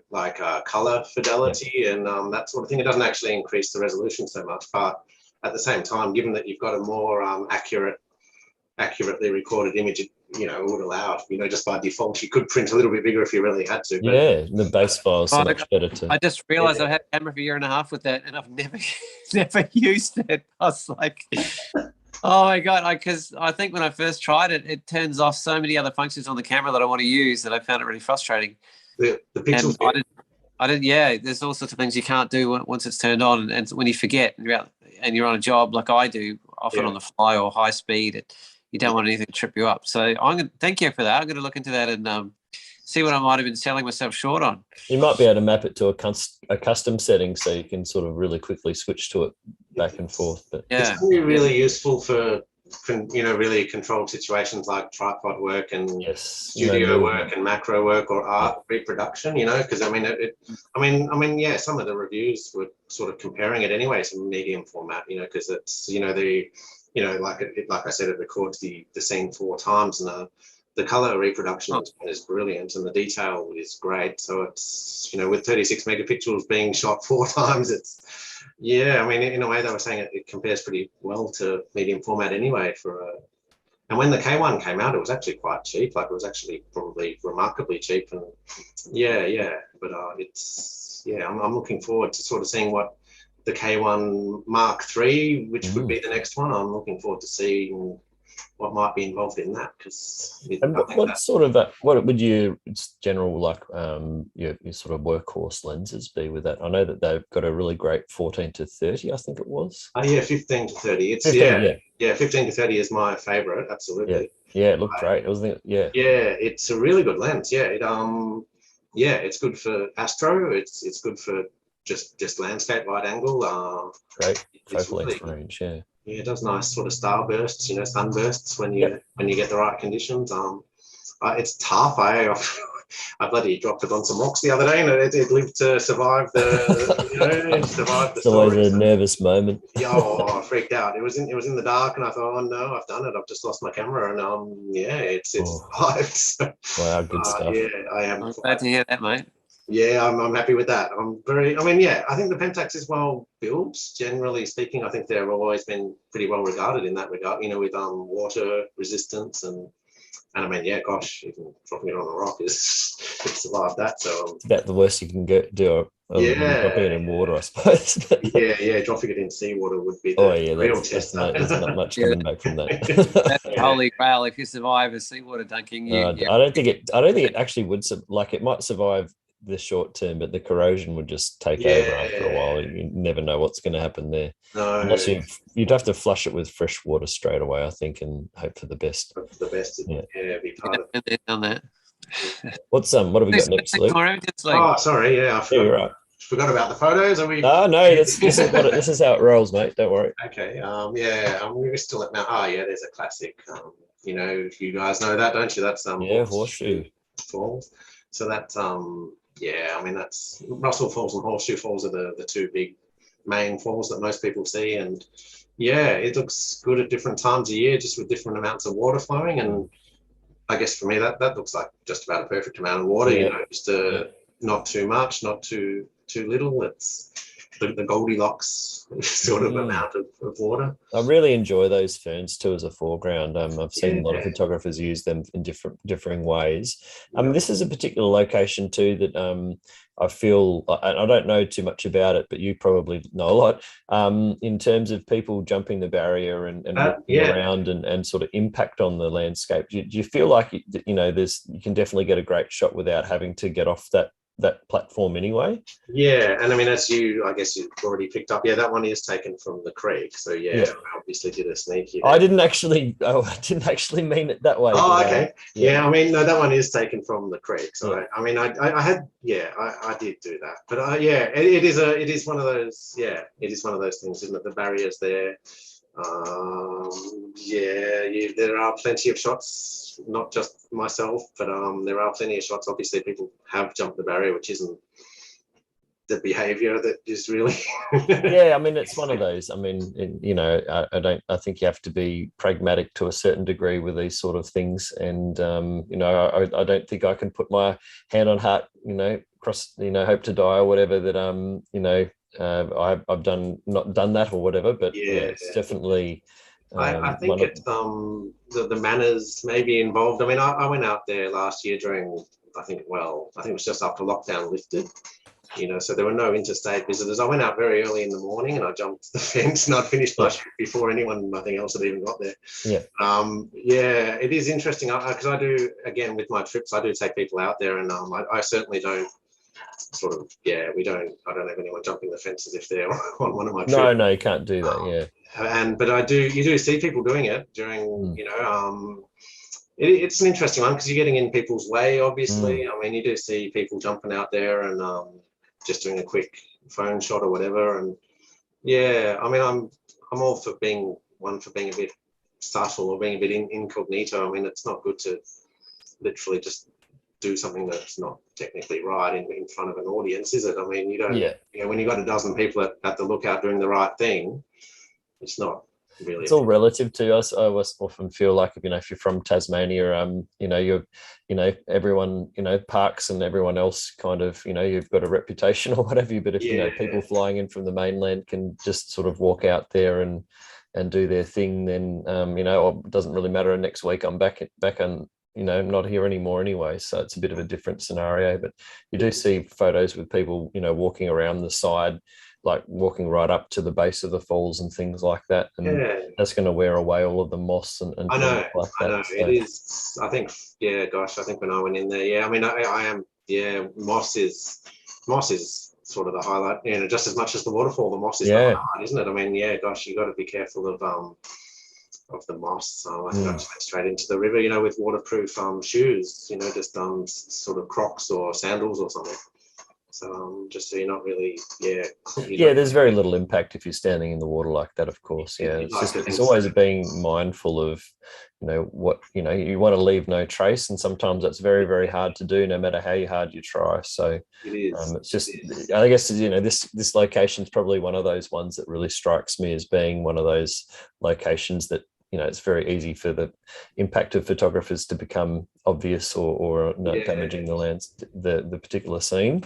color fidelity and that sort of thing. It doesn't actually increase the resolution so much, but at the same time, given that you've got a more accurately recorded image, it would allow it. Just by default, you could print a little bit bigger if you really had to. But,
yeah, the base file is so much better to.
I just realised I've had a camera for a year and a half with that, and I've never used it. I was like, oh my God, because I think when I first tried it, it turns off so many other functions on the camera that I want to use that I found it really frustrating.
The pixels.
I didn't. Yeah, there's all sorts of things you can't do once it's turned on, and when you forget and you're on a job like I do, often on the fly or high speed, you don't want anything to trip you up. So I'm going to thank you for that. I'm going to look into that and see what I might have been selling myself short on.
You might be able to map it to a custom setting so you can sort of really quickly switch to it back and forth. But
it's going to be really useful for really controlled situations like tripod work and studio work and macro work or art reproduction. Because some of the reviews were sort of comparing it anyway to medium format. Because it's like I said, it records the scene 4 times, and the color reproduction is brilliant, and the detail is great. So it's with 36 megapixels being shot 4 times, in a way they were saying it compares pretty well to medium format anyway. And when the K1 came out, it was actually quite cheap. Like, it was actually probably remarkably cheap. And but I'm looking forward to sort of seeing what the K1 Mark III, which would be the next one. I'm looking forward to seeing what might be involved in that, because
what would you general your sort of workhorse lenses be with that? I know that they've got a really great 14 to 30, I think it was.
15 to 30. It's 15 to 30 is my favorite, absolutely.
Yeah, it looked great, wasn't it? Yeah,
it's a really good lens. It's good for astro. It's good for just landscape wide angle.
Great focal length range.
Yeah, it does nice sort of starbursts, sunbursts when you get the right conditions. It's tough. I bloody dropped it on some rocks the other day, and it lived to survive survive the
It's always a nervous moment.
I freaked out. It was in the dark, and I thought, oh no, I've done it. I've just lost my camera, and it's survived. So,
wow, good stuff.
I am.
I'm glad to hear that, mate.
Yeah, I'm happy with that. I think the Pentax is well built. Generally speaking, I think they've always been pretty well regarded in that regard, with water resistance and even dropping it on a rock it survived that. So
it's about the worst you can do. Dropping it in water, I suppose.
Dropping it in seawater would be the real test.
There's not much coming back from that.
That's the holy grail. If you survive a seawater dunking,
I don't think it actually would. It might survive the short term, but the corrosion would just take over after a while. You never know what's going to happen there.
No.
Unless you'd have to flush it with fresh water straight away, I think, and hope for the best.
Be part of
it. Done that.
What have we got next, Luke?
Sorry, I forgot about the photos. Are we?
Oh no, this is how it rolls, mate. Don't worry.
Okay. We're still at Mount. There's a classic. You guys know that, don't you? That's
Horseshoe
Falls. So that's that's Russell Falls and Horseshoe Falls are the 2 big main falls that most people see, and it looks good at different times of year, just with different amounts of water flowing. And I guess for me that looks like just about a perfect amount of water. Just not too much, not too little. It's the Goldilocks sort of amount of water.
I really enjoy those ferns too as a foreground. I've seen a lot of
Yeah.
photographers use them in differing ways. This is a particular location too that I feel, I don't know too much about it, but you probably know a lot, in terms of people jumping the barrier and walking around and sort of impact on the landscape. Do you feel like, you know, you can definitely get a great shot without having to get off that platform anyway?
Yeah, and I mean, as I guess you've already picked up, that one is taken from the creek. So I obviously did a sneaky there.
I didn't actually mean it that way.
Oh, okay. I mean, no, that one is taken from the creek. So I mean, I had, I did do that. But it is one of those, it is one of those things, isn't it? The barriers there. There are plenty of shots, not just myself, but there are plenty of shots. Obviously, people have jumped the barrier, which isn't the behavior that is really.
I mean, it's one of those. I mean, you know, I think you have to be pragmatic to a certain degree with these sort of things, and you know, I don't think I can put my hand on heart, you know, cross, you know, hope to die or whatever, that you know, I've not done that or whatever, but it's definitely.
I think the manners may be involved. I mean, I went out there last year during, I think it was just after lockdown lifted, you know, so there were no interstate visitors. I went out very early in the morning and I jumped the fence and I'd finished my shoot before nothing else had even got there. It is interesting because I do, again, with my trips, I do take people out there, and I certainly don't sort of, I don't have anyone jumping the fences if they're on one of my trips.
No, you can't do that.
But you do see people doing it during, you know, it's an interesting one because you're getting in people's way, obviously. I mean, you do see people jumping out there and just doing a quick phone shot or whatever. And I mean, I'm all for being a bit subtle or being a bit incognito. I mean, it's not good to literally just do something that's not technically right in front of an audience, is it? I mean, you don't, you know, when you've got a dozen people at the lookout doing the right thing, it's not really.
It's all relative to us. I often feel like, you know, if you're from Tasmania, you know, everyone, you know, parks and everyone else kind of, you know, you've got a reputation or whatever. But if you know, people flying in from the mainland can just sort of walk out there and do their thing, then you know, it doesn't really matter. Next week I'm back on, you know, not here anymore anyway. So it's a bit of a different scenario. But you do see photos with people, you know, walking around the side, like walking right up to the base of the falls and things like that, and that's going to wear away all of the moss and
I know,
like that.
I know. So. It is. I think, I think when I went in there, I mean, I am, moss is sort of the highlight, you know, just as much as the waterfall. The moss is the highlight, isn't it? I mean, you got to be careful of the moss. I think I just went straight into the river, you know, with waterproof shoes, you know, just sort of Crocs or sandals or something. So just so you're not really,
there's very little impact if you're standing in the water like that, of course. It's always being mindful of, you know, what, you know, you want to leave no trace, and sometimes that's very, very hard to do, no matter how hard you try. So
it is.
It's just, I guess, you know, this location is probably one of those ones that really strikes me as being one of those locations that, you know, it's very easy for the impact of photographers to become obvious or not damaging the particular scene.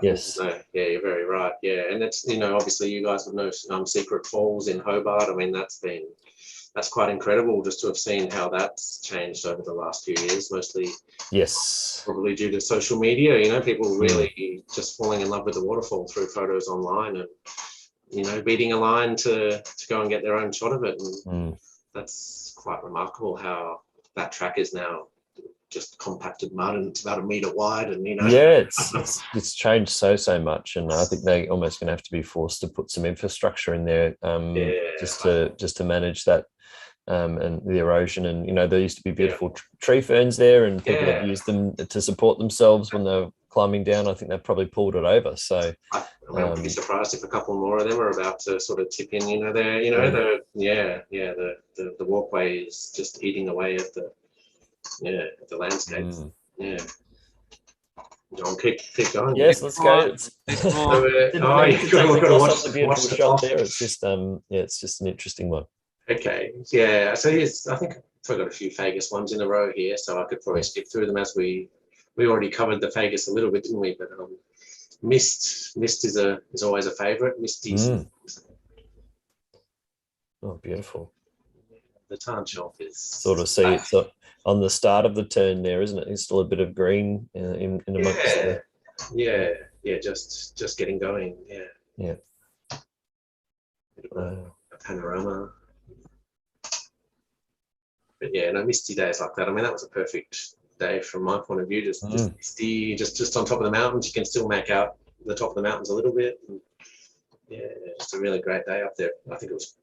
Yes. No, you're very right. And that's, you know, obviously you guys have no secret falls in Hobart. I mean, that's quite incredible just to have seen how that's changed over the last few years, mostly probably due to social media, you know, people really just falling in love with the waterfall through photos online and, you know, beating a line to go and get their own shot of it. And that's quite remarkable how that track is now just compacted mud and it's about 1 meter wide, and, you know.
It's changed so much, and I think they almost going to have to be forced to put some infrastructure in there just to manage that and the erosion. And, you know, there used to be beautiful tree ferns there, and people have used them to support themselves when they're climbing down. I think they've probably pulled it over. So I
wouldn't be surprised if a couple more of them are about to sort of tip in. You know, the walkway is just eating away at the landscape. John, keep going.
Yes, let's go.
You've got to watch
the beautiful shot there. It's just it's just an interesting one.
Okay, so I think I've got a few Fagus ones in a row here, so I could probably skip through them as we already covered the Fagus a little bit, didn't we? But Mist is always a favourite. Misty's
Oh, beautiful.
the tarn shelf is
Sort of see it's on the start of the turn there, isn't it? There's still a bit of green in amongst the...
Yeah, just getting going.
Yeah.
A panorama. But yeah, no, misty days like that. I mean, that was a perfect day from my point of view. Just misty, just on top of the mountains. You can still make out the top of the mountains a little bit. And yeah, just a really great day up there. I think it was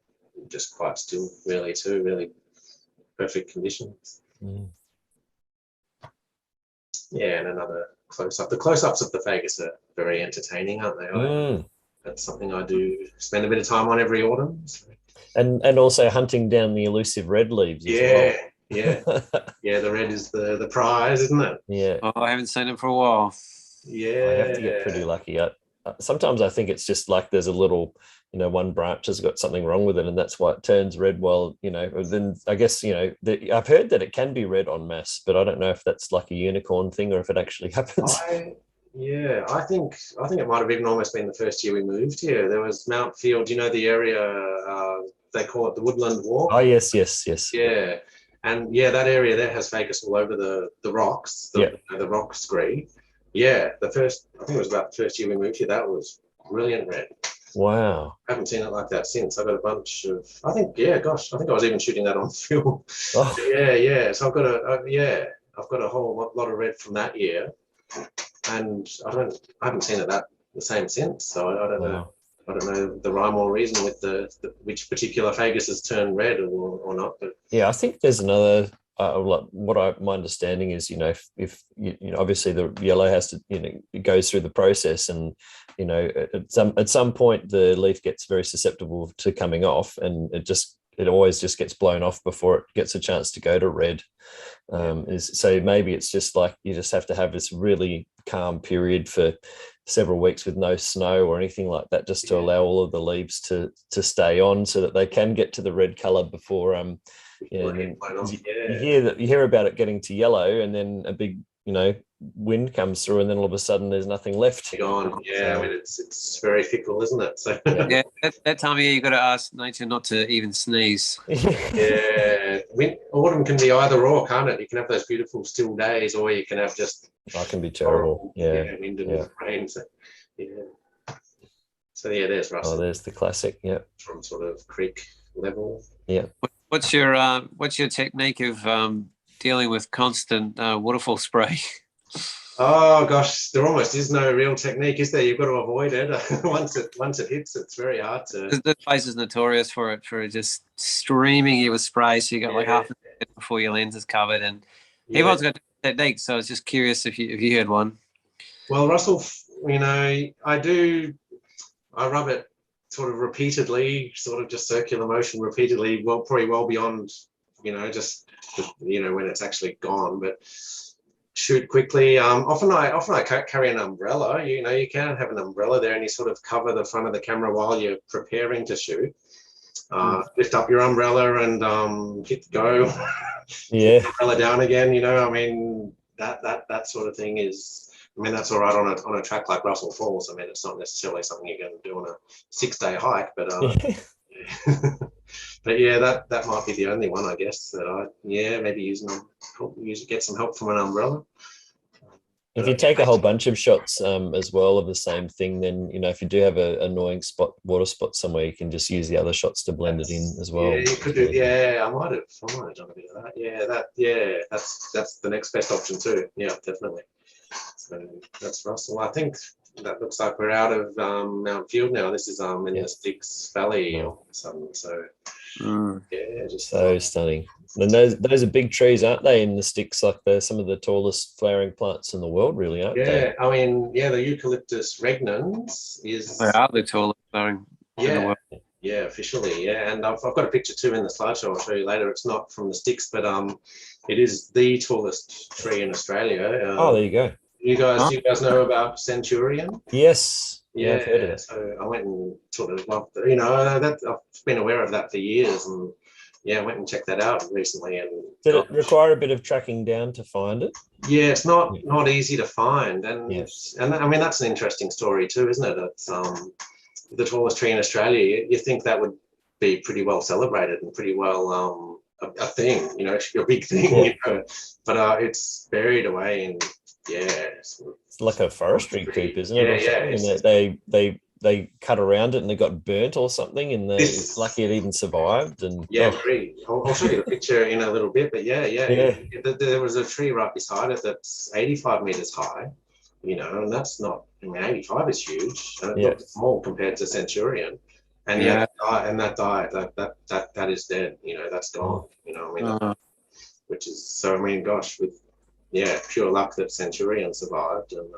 just quite still, really, too. Really perfect conditions. Yeah, and another close-up. The close-ups of the Vegas are very entertaining, aren't they? That's something I do spend a bit of time on every autumn. So.
And also hunting down the elusive red leaves as well.
Yeah, the red is the prize, isn't it?
Yeah.
Oh, I haven't seen them for a while.
Yeah.
I have to get pretty lucky. Sometimes I think it's just like there's a little, one branch has got something wrong with it, and that's why it turns red. Well, then I guess, I've heard that it can be red en masse, but I don't know if that's like a unicorn thing or if it actually happens.
I think it might have even almost been the first year we moved here. There was Mount Field, the area, they call it the Woodland Walk.
Oh, yes.
Yeah. And yeah, that area there has Vegas all over the rocks, the rock scree. Yeah, I think it was about the first year we moved here. That was brilliant red.
Wow.
I haven't seen it like that since. I got a bunch of, I think I was even shooting that on film.
Oh.
Yeah. So I've got a whole lot of red from that year. And I haven't seen it the same since. So I don't know. I don't know the rhyme or reason with the which particular Vegas has turned red or not. But yeah,
I think there's another. My understanding is, if obviously the yellow has to, it goes through the process, and at some point the leaf gets very susceptible to coming off, and it always just gets blown off before it gets a chance to go to red. So maybe it's just like you just have to have this really calm period for several weeks with no snow or anything like that, just to allow all of the leaves to stay on so that they can get to the red color before you hear about it getting to yellow, and then a big wind comes through, and then all of a sudden there's nothing left.
Gone. Yeah, I mean it's very fickle, isn't it? So
yeah, that time of year you got to ask nature not to even sneeze.
Yeah, autumn can be either or, can't it? You can have those beautiful still days, or you can have just
can be terrible.
Wind and rain. So there's Russell.
Oh, there's the classic. Yeah,
from sort of creek level.
Yeah.
What's your technique of dealing with constant waterfall spray?
Oh gosh, there almost is no real technique, is there? You've got to avoid it. once it hits, it's very hard to.
The place is notorious for just streaming you with spray, so you got like half a minute before your lens is covered, and everyone's got technique. So I was just curious if you had one.
Well, Russell, I rub it sort of repeatedly, sort of just circular motion repeatedly. Well, probably well beyond, just when it's actually gone, but. Shoot quickly. Often I carry an umbrella. You can have an umbrella there, and you sort of cover the front of the camera while you're preparing to shoot. Lift up your umbrella and hit go.
Yeah.
Umbrella down again. I mean that sort of thing is. I mean that's all right on a track like Russell Falls. I mean it's not necessarily something you're going to do on a 6-day hike, but. But yeah, that might be the only one, I guess, that maybe get some help from an umbrella.
If you take a whole bunch of shots as well of the same thing, then if you do have an annoying water spot somewhere, you can just use the other shots to blend it in as well.
Yeah, you could do. Yeah, I might have done a bit of that. That's the next best option too. Yeah, definitely. So that's Russell. I think that looks like we're out of Mount Field now. This is in the Styx Valley all of a sudden. So just
so stunning. And those are big trees, aren't they? In the Styx, like they're some of the tallest flowering plants in the world, really, aren't they?
Yeah, I mean, the Eucalyptus regnans is.
They are the tallest flowering in the world.
Yeah, officially, and I've got a picture too in the slideshow. I'll show you later. It's not from the Styx, but it is the tallest tree in Australia.
There you go.
Do you guys know about Centurion?
Yes.
Yeah,
I've heard of it.
So I went and sort of loved it. I've been aware of that for years, and yeah, I went and checked that out recently. And
did it require a bit of tracking down to find it?
Yeah, it's not easy to find, and
Yes.
and I mean that's an interesting story too, isn't it? It's the tallest tree in Australia. You think that would be pretty well celebrated and pretty well a thing, you know, a big thing, you know. But it's buried away in it's
like a forestry coup, isn't it?
Yeah.
They cut around it and they got burnt or something, and they're lucky it even survived. And
I'll show you the picture in a little bit. But there was a tree right beside it that's 85 meters high, you know, and that's not. I mean, 85 is huge, and it looks small compared to Centurion. And that died. That is dead. You know, that's gone. You know, I mean, which is so. I mean, gosh, with pure luck that Centurion survived, and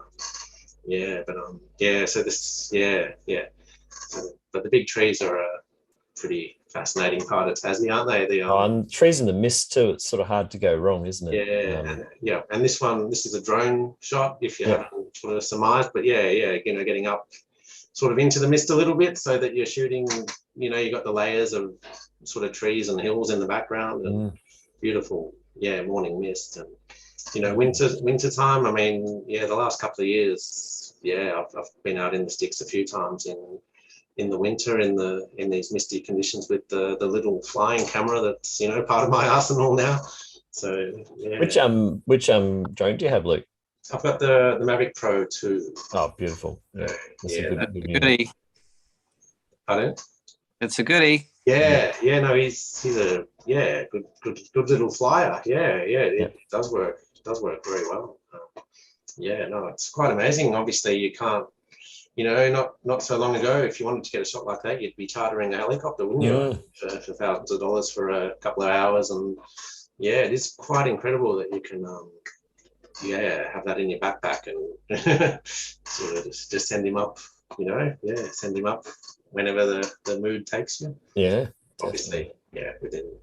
so this, So, but the big trees are a pretty fascinating part of Tassie, aren't they?
And trees in the mist too. It's sort of hard to go wrong, isn't it?
And this is a drone shot, if you haven't sort of surmised. But you know, getting up sort of into the mist a little bit, so that you're shooting. You know, you got the layers of sort of trees and hills in the background, and beautiful, morning mist. And you know, winter time. I mean, the last couple of years. I've been out in the sticks a few times in the winter in these misty conditions with the little flying camera that's, you know, part of my arsenal now. So
Which drone do you have, Luke?
I've got the Mavic Pro 2.
Oh, beautiful.
That's a goodie.
Pardon?
It's a goodie.
No, he's a good little flyer. It does work. It does work very well. It's quite amazing. Obviously, you can't, you know, not so long ago, if you wanted to get a shot like that, you'd be chartering a helicopter, wouldn't you, for thousands of dollars for a couple of hours. And it is quite incredible that you can, have that in your backpack and sort of just send him up, you know, send him up whenever the mood takes you.
Yeah,
obviously, within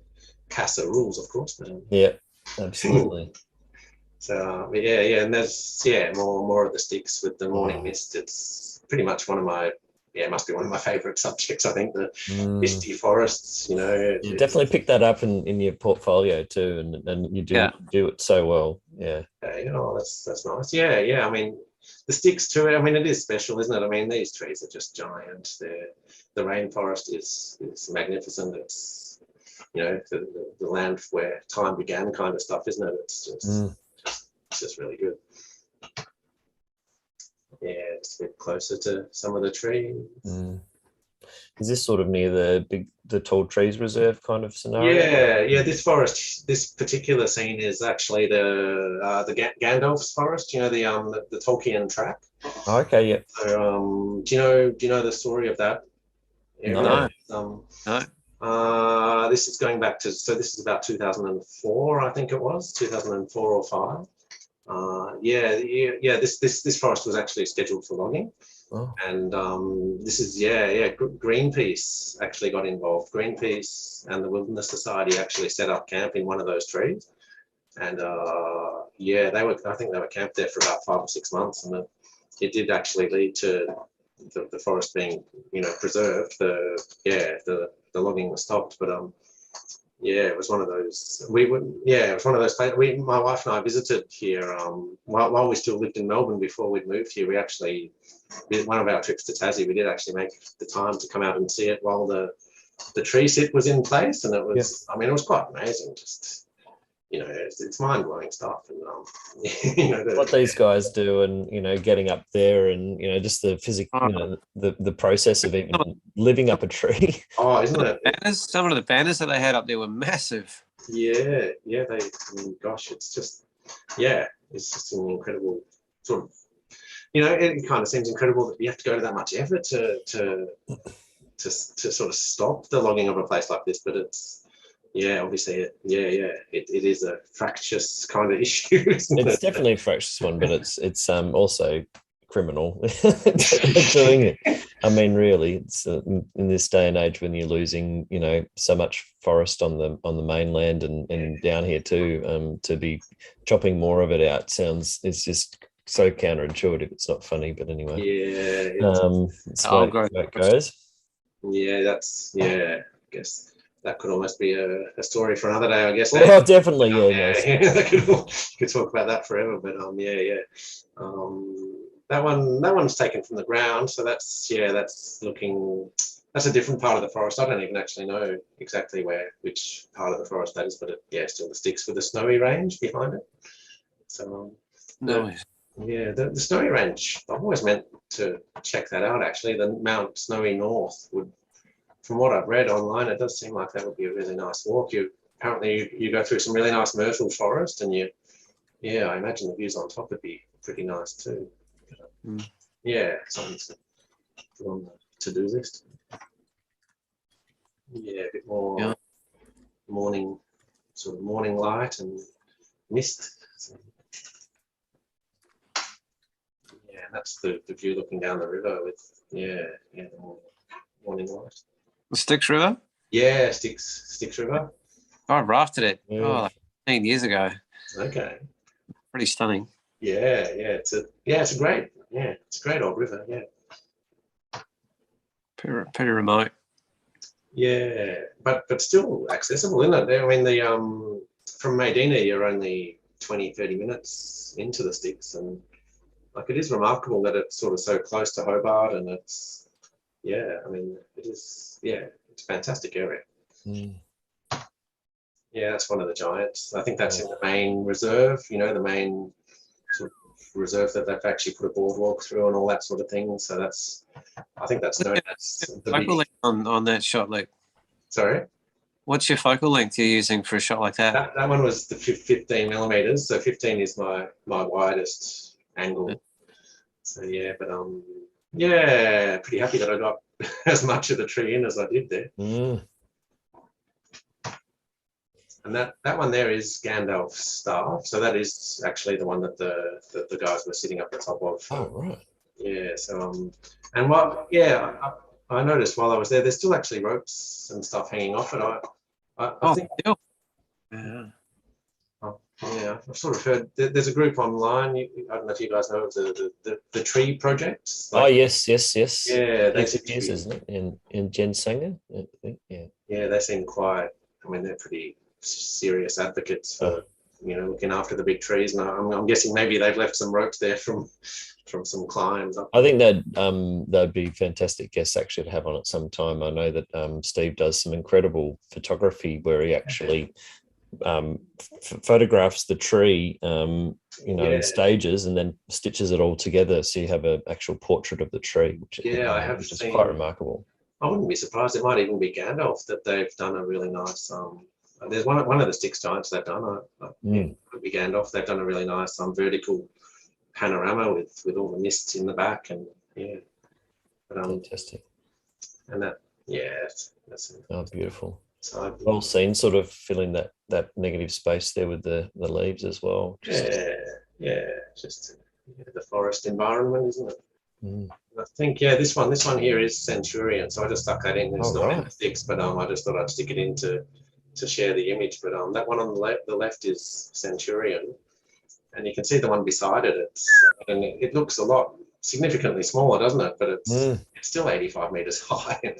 CASA rules, of course.
But, absolutely.
So and there's more of the sticks with the morning mist. It's pretty much one of my it must be one of my favourite subjects. I think the misty forests. You know,
you definitely pick that up in your portfolio too, and you do it so well.
That's nice. I mean, the sticks too. I mean, it is special, isn't it? I mean, these trees are just giant. The rainforest is magnificent. It's, you know, the land where time began, kind of stuff, isn't it? It's just. It's just really good. It's a bit closer to some of the trees.
Is this sort of near the tall trees reserve kind of scenario?
This forest, this particular scene is actually the Gandalf's forest. You know, the Tolkien track.
Oh, okay, yeah.
So, do you know the story of that area?
No.
This is going back to, this is about 2004, I think it was 2004 or 5. This forest was actually scheduled for logging, and this is Greenpeace actually got involved. Greenpeace and the Wilderness Society actually set up camp in one of those trees, and I think they were camped there for about 5 or 6 months, and it did actually lead to the forest being, you know, preserved. The logging was stopped, but it was one of those. It was one of those places. My wife and I visited here while we still lived in Melbourne before we'd moved here. We actually did one of our trips to Tassie. We did actually make the time to come out and see it while the tree sit was in place, and it was. I mean, it was quite amazing. Just, you know, it's mind blowing stuff. And you know,
what these guys do, and you know, getting up there, and you know, just the physical, you know, the process of even living up a tree.
Oh, isn't it?
Some of the banners that they had up there were massive.
I mean, gosh, it's just it's just an incredible sort of. You know, it kind of seems incredible that you have to go to that much effort to sort of stop the logging of a place like this, but it's. Obviously, it is a fractious kind of issue.
It's definitely a fractious one, but it's also criminal doing it. I mean, really, it's in this day and age when you're losing, you know, so much forest on the mainland and down here too, to be chopping more of it out it's just so counterintuitive. It's not funny, but anyway. It's where it goes.
I guess. that could almost be a story for another day, I guess.
Well, definitely,
Could talk about that forever, but that one's taken from the ground, so that's a different part of the forest. I don't even actually know exactly which part of the forest that is, but still the Styx with the snowy range behind it. So
Nice.
the snowy range, I've always meant to check that out. Actually, the Mount Snowy North would, from what I've read online, it does seem like that would be a really nice walk. Apparently you go through some really nice myrtle forest, and I imagine the views on top would be pretty nice too. Something to put on the to-do list. A bit more morning light and mist. So, that's the view looking down the river with the morning light.
The Styx River?
Yeah, Styx River.
I rafted it like 15 years ago.
Okay.
Pretty stunning.
It's a great old river.
Pretty remote.
Yeah, but still accessible, isn't it? I mean, from Medina, you're only 20-30 minutes into the Styx, and like it is remarkable that it's sort of so close to Hobart, and it's it is it's a fantastic area. That's one of the giants. I think that's in the main reserve, the main sort of reserve that they've actually put a boardwalk through and all that sort of thing. So I think that's known as the
focal length on that shot. Like,
sorry,
what's your focal length you're using for a shot like that?
That one was the 15 millimeters. So 15 is my widest angle. So pretty happy that I got as much of the tree in as I did there. And that one there is Gandalf's staff. So that is actually the one that the guys were sitting up the top of.
Oh, right.
Yeah. So I noticed while I was there, there's still actually ropes and stuff hanging off it. I think.
Yeah.
I've sort of heard there's a group online. I don't know if you guys know of the Tree Project.
Yes.
Yeah, they
seem to be, isn't it? In Jen Sanger, I think.
Yeah, they seem quite. I mean, they're pretty serious advocates for looking after the big trees, and I'm guessing maybe they've left some ropes there from some climbs.
I think they'd be fantastic guests actually to have on at some time. I know that Steve does some incredible photography where he actually photographs the tree in stages and then stitches it all together, so you have an actual portrait of the tree, which is quite remarkable.
I wouldn't be surprised. It might even be Gandalf that they've done a really nice there's one of the Styx giants they've done. It could be Gandalf. They've done a really nice vertical panorama with all the mists in the back, and
fantastic.
And that's
beautiful.
So
well seen, sort of filling that negative space there with the leaves as well.
Just the forest environment, isn't it? I think this one here is Centurion, so I just stuck that in. It's not in the Styx, but I just thought I'd stick it in to share the image. But that one on the left is Centurion, and you can see the one beside it. It looks a lot significantly smaller, doesn't it? But it's still 85 meters high. And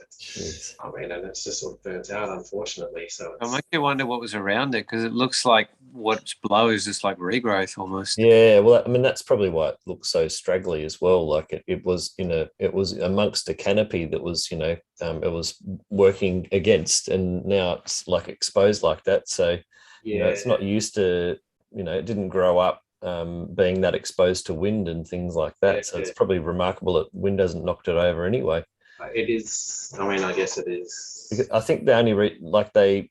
and it's just sort of burnt out, unfortunately. So
it makes you wonder what was around it, because it looks like what's below is just like regrowth almost.
Yeah, well, I mean, that's probably why it looks so straggly as well. Like it was amongst a canopy that was, it was working against, and now it's like exposed like that. So, it's not used to, it didn't grow up being that exposed to wind and things like that. So it's probably remarkable that wind hasn't knocked it over anyway.
It is. I mean, I guess it is.
Because I think they only they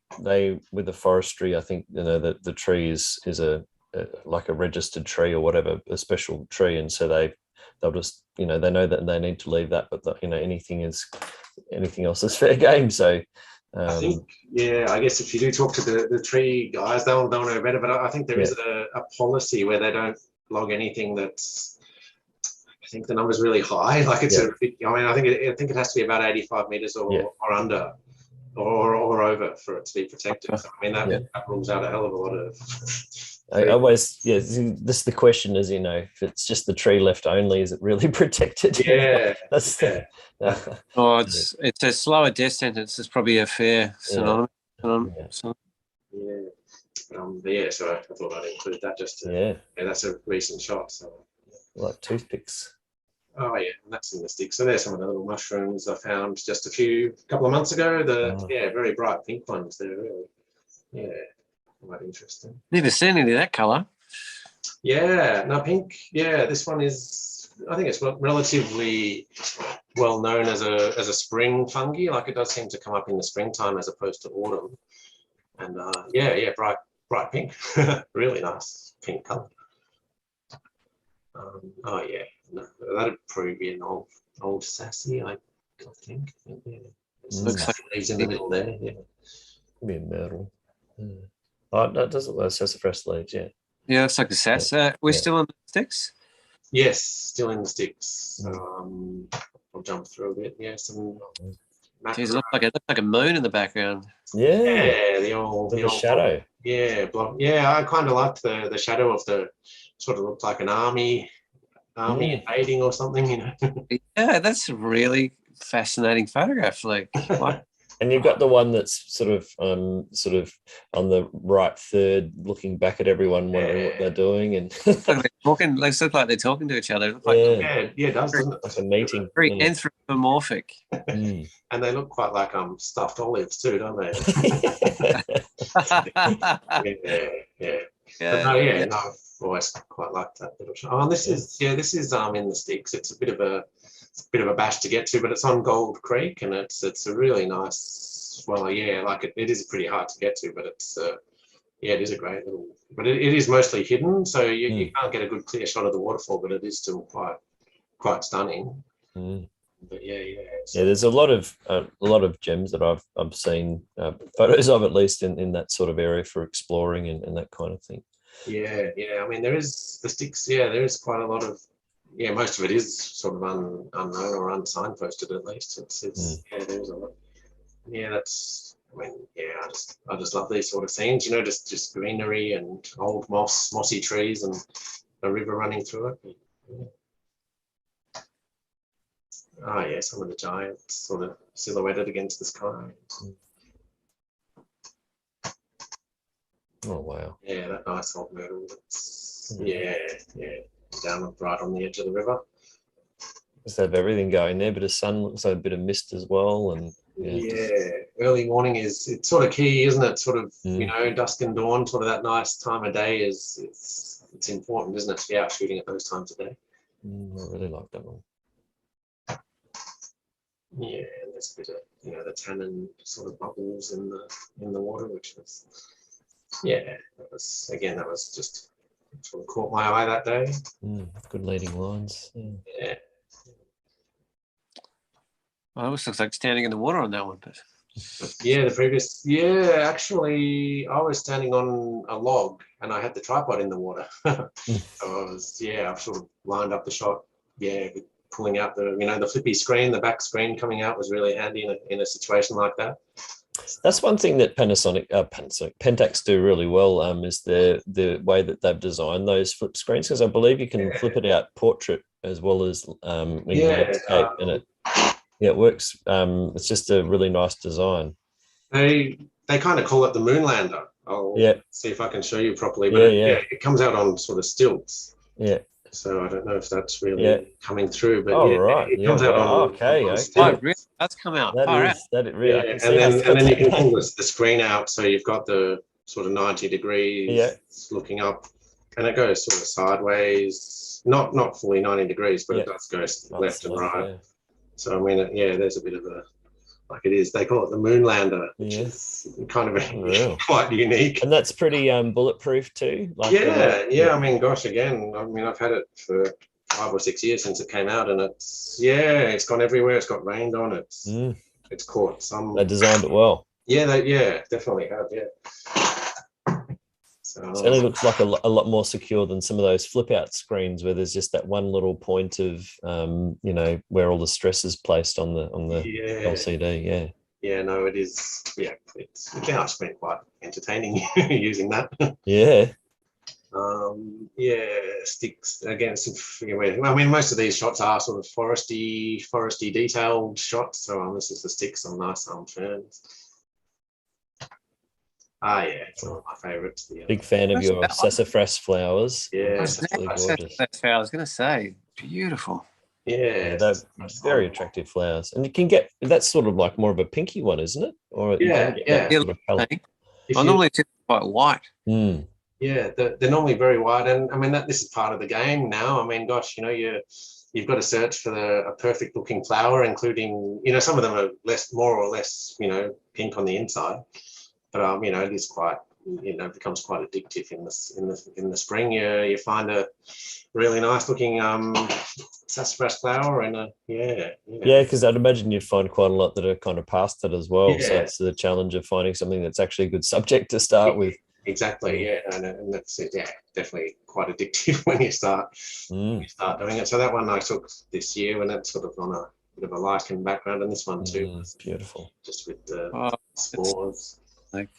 with the forestry, I think the tree is a like a registered tree or whatever, a special tree, and so they'll just they know that they need to leave that, but anything else is fair game. So
I think I guess if you do talk to the tree guys, they'll know better. But I think there is a policy where they don't log anything that's. I think the number's really high. Like it's I think it has to be about 85 meters or under or over for it to be protected. So, I mean that rules out a hell of a lot of.
I always this is the question is if it's just the tree left only, is it really protected?
That's
it's a slower death sentence is probably a fair synonym.
Yeah.
So
Yeah. Yeah, so I thought I'd include that just to,
Yeah,
that's a recent shot. So,
like toothpicks.
oh yeah, and that's in the stick. So there's some of the little mushrooms I found just couple of months ago. Very bright pink ones. They're really, quite interesting.
never seen any of that colour.
Yeah, no, pink. Yeah, this one is, I think it's relatively well known as a spring fungi. Like it does seem to come up in the springtime as opposed to autumn. And bright pink. Really nice pink color. Oh yeah, no, that'd probably be an old sassy, I think. Yeah.
Looks like
leaves in the middle there. Yeah.
Be a myrtle. Oh, no, it doesn't look like sassafras leaves. Yeah.
Yeah, looks like the sass. We're still on the sticks.
Yes, still in the sticks. I'll jump through a bit. Yeah, some.
Jeez, it looks like a moon in the background.
Yeah,
the old
shadow.
Yeah, I kind of liked the shadow of the sort of looked like an army invading or something, you know.
Yeah, that's a really fascinating photograph. Like,
And you've got the one that's sort of on the right third, looking back at everyone, wondering what they're doing, and
like they're talking. They look like they're talking to each other. It looks like
it does, doesn't it?
Like a meeting.
Very anthropomorphic.
And they look quite like stuffed olives too, don't they? Yeah. No, I've always quite liked that little shot. Oh, and this is in the sticks. It's a bit of a bash to get to, but it's on Gold Creek, and it's a really nice. Well, like it is pretty hard to get to, but it's it is a great little. But it is mostly hidden, so you can't get a good clear shot of the waterfall, but it is still quite stunning. But
there's a lot of gems that I've seen photos of, at least in that sort of area for exploring and that kind of thing.
Yeah. I mean, there is the sticks. Yeah, there is quite a lot of. Yeah, most of it is sort of unknown or unsignposted. At least it's there's a lot. Yeah, that's. I mean, I just love these sort of scenes. You know, just greenery and old mossy trees and a river running through it. Yeah. Oh yeah, some of the giants sort of silhouetted against the sky.
Oh wow!
Yeah, that nice old myrtle. Down right on the edge of the river.
Just have everything going there, bit of sun, looks like a bit of mist as well, and
early morning it's sort of key, isn't it? Sort of dusk and dawn, sort of that nice time of day it's important, isn't it, to be out shooting at those times of day.
I really like that one.
Yeah, and there's a bit of the tannin sort of bubbles in the water, which was that was just sort of caught my eye that day.
Good leading lines.
Yeah.
Well, it looks like standing in the water on that one, but
actually I was standing on a log and I had the tripod in the water. So I've sort of lined up the shot, pulling out the flippy screen, the back screen coming out was really handy in a situation like that.
That's one thing that Pentax do really well, is the way that they've designed those flip screens, because I believe you can flip it out portrait as well as in landscape, and it works. It's just a really nice design.
They kind of call it the Moonlander. I'll see if I can show you properly, but it comes out on sort of stilts. Yeah. So I don't know if that's really coming through, but it comes out on.
Oh, really? That's come out.
And then you can pull the screen out, so you've got the sort of 90 degrees looking up, and it goes sort of sideways, not fully 90 degrees, but it does go left and right. So I mean, there's a bit of a. Like it is, they call it the Moonlander, which is kind of quite unique.
And that's pretty bulletproof too.
Like I mean, gosh, again, I've had it for 5 or 6 years since it came out, and it's gone everywhere. It's got rained on. It's caught some.
They designed it well.
Yeah, they definitely have. Yeah.
So it certainly looks like a lot more secure than some of those flip out screens where there's just that one little point of where all the stress is placed on the LCD.
Yeah, no, it is. Yeah, it's been quite entertaining using that. Sticks again. I mean, most of these shots are sort of foresty detailed shots. So this is the sticks on nice ferns. Ah, yeah, it's one of my favourites.
Big fan of your
That's-
sassafras flowers.
Yeah,
Absolutely gorgeous.
That's what I was going to say. Beautiful.
Yeah,
yeah,
they're very attractive flowers, and you can get that's sort of like more of a pinky one, isn't it? Or you
Yeah,
can get
yeah.
that sort of colour.
If
I
you-
normally see quite white.
Mm.
Yeah, they're normally very wide, and I mean this is part of the game now. I mean, gosh, you've got to search for a perfect looking flower, including some of them are more or less pink on the inside, but it is quite becomes quite addictive in the spring. You find a really nice looking sassafras flower and
Yeah, because I'd imagine you'd find quite a lot that are kind of past it as well. So
Yeah.
it's the challenge of finding something that's actually a good subject to start with.
Exactly, yeah, and that's it. Yeah, definitely quite addictive when you start doing it. So that one I took this year when it's sort of on a bit of a lichen background, and this one too,
Beautiful.
just with the
Oh,
spores.
like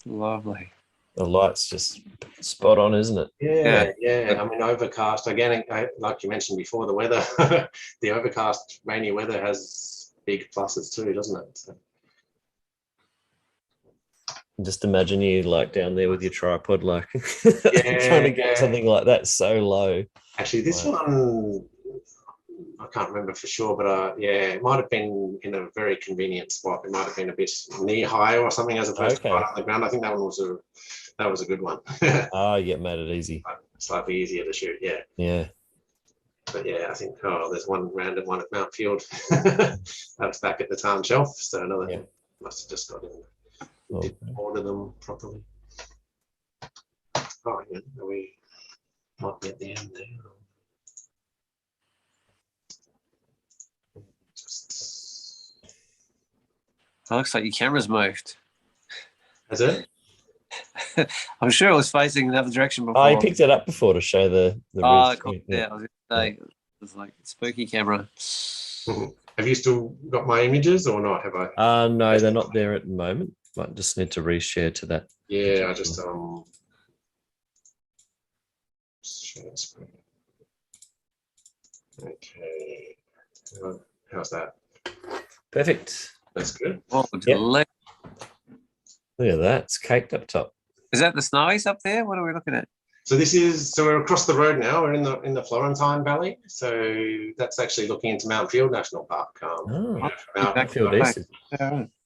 lovely.
The light's just spot on, isn't it?
Yeah. I mean, overcast again. Like you mentioned before, the weather, the overcast, rainy weather has big pluses too, doesn't it? So,
Just imagine you like down there with your tripod, like trying to get something like that so low.
actually, this one I can't remember for sure, but it might have been in a very convenient spot. It might have been a bit knee high or something as opposed to right on the ground. I think that was a good one.
Yeah, made it easy.
Slightly easier to shoot, yeah.
Yeah.
But yeah, I think there's one random one at Mount Field. That's back at the town shelf, so another must have just got in. Didn't order them properly. Oh, yeah, we might be at the end there.
It looks like your camera's moved.
Has it?
I'm sure it was facing the other direction before.
Oh, you picked it up before to show the
cool. Yeah, I was going to say, it was like spooky camera.
Have you still got my images or not? Have I?
No, they're not there at the moment. Might just need to reshare to that.
Yeah, I just share the screen. Okay. How's that?
Perfect.
That's good.
Oh,
Yep. Look at that. It's caked up top.
Is that the snowies up there? What are we looking at?
So we're across the road now. We're in the Florentine Valley. So that's actually looking into Mount Field National Park.
Mount Field East.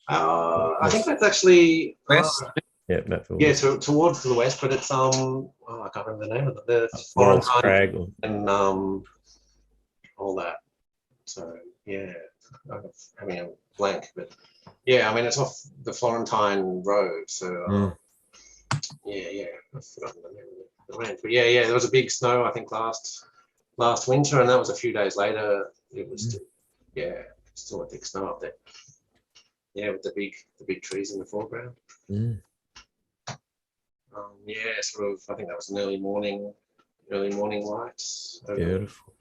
I think that's actually
west.
Mount Field.
Yeah, towards the west, but it's I can't remember the name of it. The
Florence
Florentine
Crag
and all that. So yeah, I'm having a blank, but yeah, I mean it's off the Florentine Road. So yeah, I've forgotten the name of the range, but yeah, there was a big snow I think last winter, and that was a few days later. It was still a thick snow up there. Yeah, with the big trees in the foreground. Sort of. I think that was an early morning lights.
Beautiful.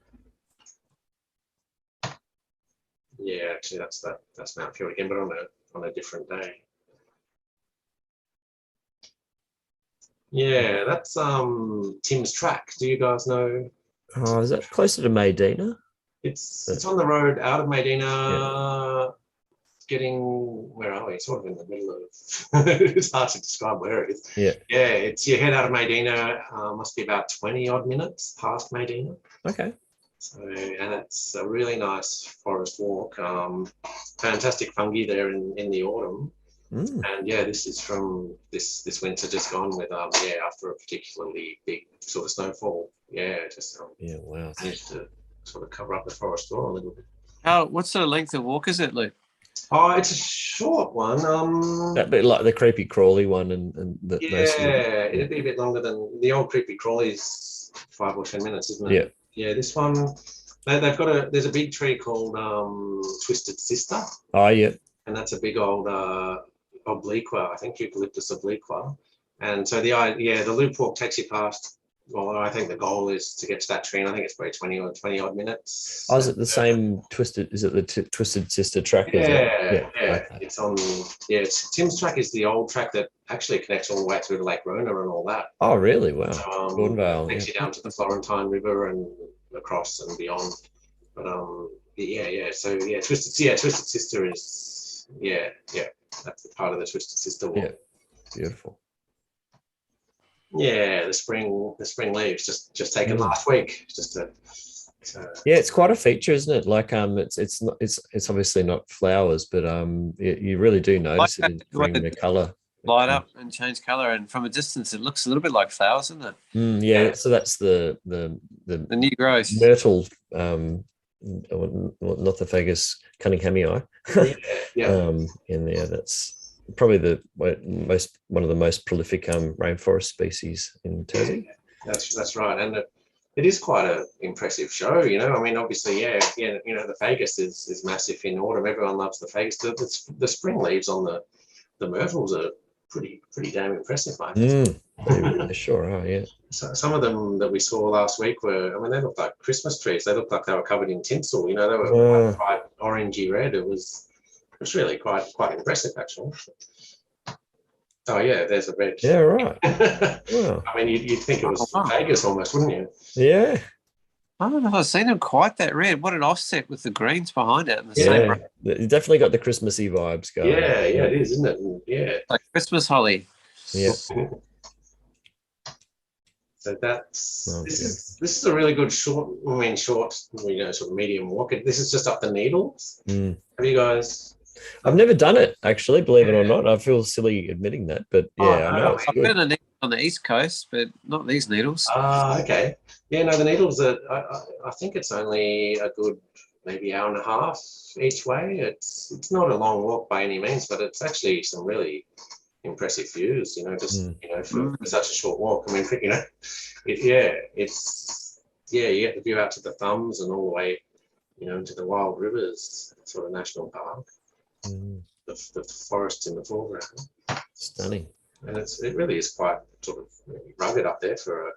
Yeah, actually, that's Mount Field again, but on a different day. Yeah, that's Tim's Track. Do you guys know?
Oh, is that closer to Medina?
It's on the road out of Medina. Getting where are we? Sort of in the middle of. It's hard to describe where it is.
Yeah.
It's you head out of Medina. Must be about 20 odd minutes past Medina.
Okay.
So, and it's a really nice forest walk. Fantastic fungi there in the autumn. And this is from this winter just gone with after a particularly big sort of snowfall.
Wow.
Managed to sort of cover up the forest floor a little bit.
What sort of length of walk is it, Luke?
Oh, it's a short one.
That bit like the creepy crawly one,
it'd be a bit longer than the old creepy crawlies. 5 or 10 minutes, isn't it? Yeah. This one, there's a big tree called Twisted Sister.
Oh yeah.
And that's a big old obliqua, I think Eucalyptus obliqua. And so the loop walk takes you past. Well, I think the goal is to get to that tree, and I think it's probably 20 odd minutes.
Oh, is it the same Twisted? Is it the Twisted Sister track?
Yeah. Okay. It's on. Yeah, Tim's Track is the old track that actually connects all the way through to Lake Rona and all that.
Oh, really? Wow.
Cornvale takes you down to the Florentine River and across and beyond. But So Twisted Sister is that's the part of the Twisted Sister walk.
Yeah. Beautiful.
Yeah, the spring leaves just taken last week.
Yeah, it's quite a feature, isn't it? Like it's not it's obviously not flowers, but you really do notice it in bringing the color.
Light up and change color, and from a distance it looks a little bit like flowers, isn't it?
Yeah, so that's the
new growth.
myrtle, not the Fagus cunninghamii. In there. That's probably one of the most prolific rainforest species in Tassie.
That's right, and it is quite an impressive show. I mean, obviously, the Fagus is massive in autumn. Everyone loves the Fagus. The spring leaves on the myrtles are pretty damn impressive, mate.
They sure are, yeah.
So some of them that we saw last week they looked like Christmas trees. They looked like they were covered in tinsel. They were quite orangey red. It was really quite impressive, actually. Oh yeah, there's a red.
Yeah, right.
Wow. I mean, you'd think it was Vegas almost, wouldn't you?
Yeah.
I don't know if I've seen them quite that red. What an offset with the greens behind it. And the same.
You definitely got the Christmassy vibes going.
Yeah, it is, isn't it? Yeah.
Like Christmas holly.
Yeah.
So this is a really good short, sort of medium walk. This is just up the Needles. Have you guys?
I've never done it, actually, believe it or not. I feel silly admitting that, but yeah, I know it's good.
I've been on the East Coast, but not these Needles.
Okay. Yeah, no, the Needles are, I think it's only a good maybe hour and a half each way. It's not a long walk by any means, but it's actually some really impressive views, for such a short walk. I mean, you get the view out to the Thumbs and all the way, into the Wild Rivers sort of national park. The forest in the foreground.
Stunning.
And it really is quite sort of rugged up there for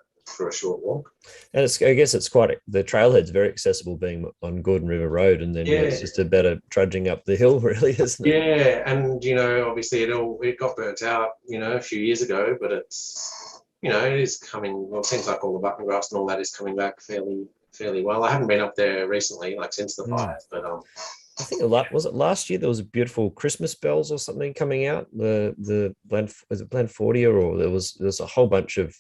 a short walk.
And I guess it's quite the trailhead's very accessible, being on Gordon River Road, and then it's just a better trudging up the hill, really, isn't it?
Yeah, and obviously it got burnt out, a few years ago, but it's it is coming. Well, it seems like all the button grass and all that is coming back fairly well. I haven't been up there recently, like since the fires, but
I think was it last year there was a beautiful Christmas bells or something coming out. The Blandfordia, or there's a whole bunch of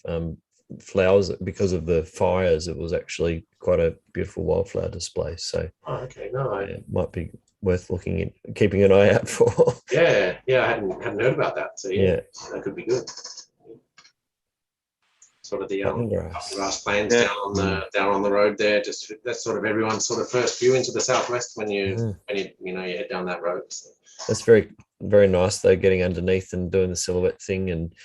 flowers because of the fires. It was actually quite a beautiful wildflower display. So it might be worth keeping an eye out for.
Yeah, I hadn't heard about that. So that could be good. Sort of the grass plains down on the road there. Just that's sort of everyone's sort of first view into the southwest when you head down that road. So.
That's very, very nice though, getting underneath and doing the silhouette thing. And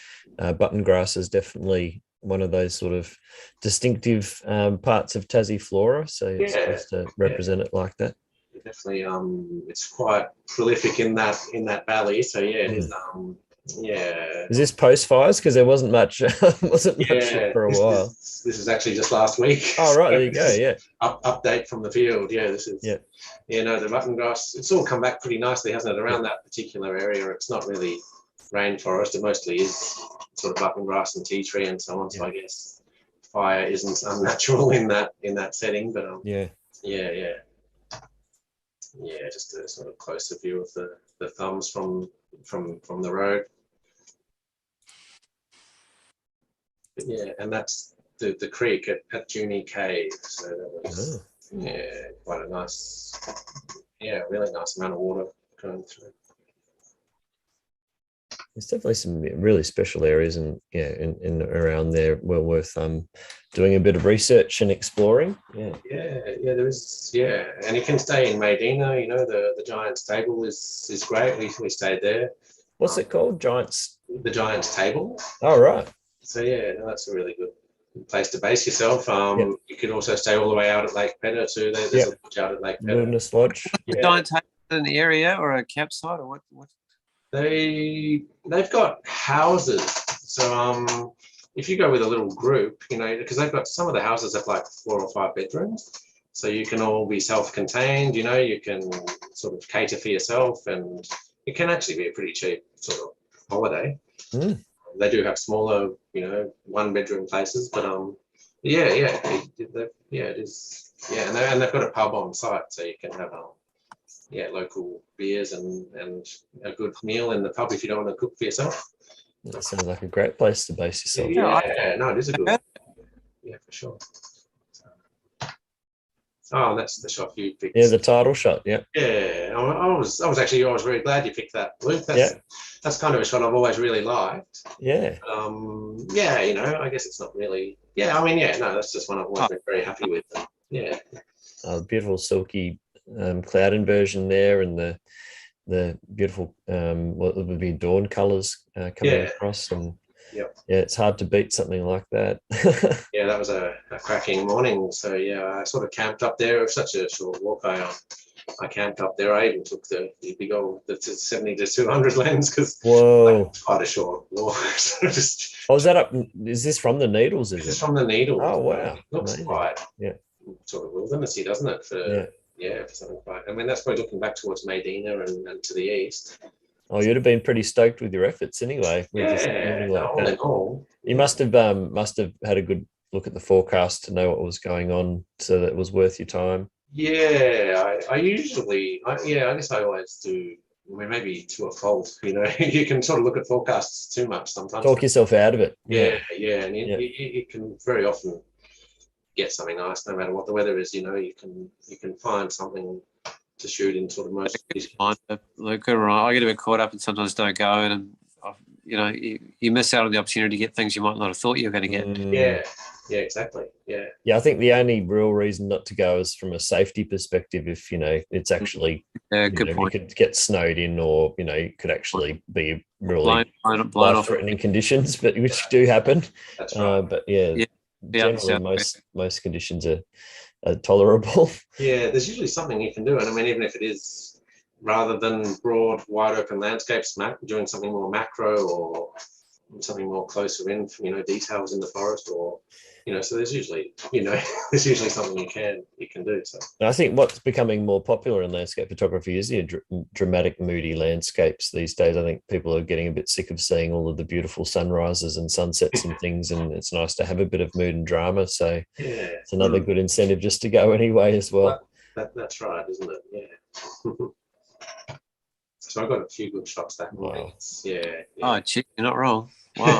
button grass is definitely one of those sort of distinctive parts of Tassie flora. So it's supposed to represent it like that.
Definitely, it's quite prolific in that valley. So it is. Is
this post fires? Because there wasn't much for a while.
This is actually just last week.
Oh right, there you go. Yeah.
Update from the field. Yeah, this is. The button grass. It's all come back pretty nicely, hasn't it? Around that particular area, it's not really rainforest. It mostly is sort of button grass and tea tree and so on. So I guess fire isn't unnatural in that setting. But just a sort of closer view of the Thumbs from the road. But and that's the creek at Bruny Cave. So that was quite a nice, really nice amount of water going through.
There's definitely some really special areas in around there well worth doing a bit of research and exploring.
There is. And you can stay in Medina. The Giant's Table is great. We stayed there.
What's it called?
The Giant's Table.
Oh right.
So that's a really good place to base yourself. You could also stay all the way out at Lake Pedder too. There's a lodge out at Lake Pedder.
Wilderness Lodge.
The Giant's Table an area or a campsite or what?
They've got houses. So if you go with a little group, because they've got some of the houses have like 4 or 5 bedrooms, so you can all be self-contained. You can sort of cater for yourself, and it can actually be a pretty cheap sort of holiday. They do have smaller, 1-bedroom places, but it is. And they've got a pub on site, so you can have local beers and a good meal in the pub if you don't want to cook for yourself.
That sounds like a great place to base yourself.
Yeah, no, it is a good one. Yeah, for sure. Oh, that's the shot you picked.
Yeah, the title shot. Yeah.
Yeah, I was very glad you picked that, Luke. That's kind of a shot I've always really liked.
Yeah.
Yeah, you know, I guess it's not really. Yeah, I mean, yeah, no, that's just one I've always been very happy with. Yeah.
Beautiful silky cloud inversion there, and the beautiful what would be dawn colors coming across, and yeah, it's hard to beat something like that.
Yeah, that was a cracking morning. So yeah, I sort of camped up there. It was such a short walk. I camped up there. I even took the big old 70 to 200 lens because it's quite a short walk. So just.
Oh, is that up? Is this from the Needles?
This is from the Needles.
Oh wow,
it looks quite sort of wildernessy, doesn't it? For something quite. I mean, that's probably looking back towards Medina and to the east.
Oh, you'd have been pretty stoked with your efforts anyway. You must have had a good look at the forecast to know what was going on, so that it was worth your time.
Yeah, I guess I always do. I mean, maybe to a fault, you know. You can sort of look at forecasts too much sometimes.
Talk yourself out of it.
Yeah, and you can very often get something nice no matter what the weather is. You know, you can find something to shoot in sort of most.
Luke, right? I get a bit caught up and sometimes don't go, and you know, you miss out on the opportunity to get things you might not have thought you were going to get.
Yeah, exactly. Yeah.
I think the only real reason not to go is from a safety perspective. If you know it's actually
good point.
You could get snowed in, or you know, it could actually be really life-threatening conditions, but which do happen.
That's right.
But generally most conditions are tolerable.
Yeah, there's usually something you can do, and I mean, even if it is rather than broad, wide open landscapes, doing something more macro or something more closer in, you know, details in the forest, or you know, so there's usually something you can do. So
I think what's becoming more popular in landscape photography is the dramatic, moody landscapes these days. I think people are getting a bit sick of seeing all of the beautiful sunrises and sunsets and things, and it's nice to have a bit of mood and drama. So it's another good incentive just to go anyway as well.
That's right, isn't it? Yeah. So I got a few good shots that morning. Yeah.
Oh, chick, you're not wrong. Wow.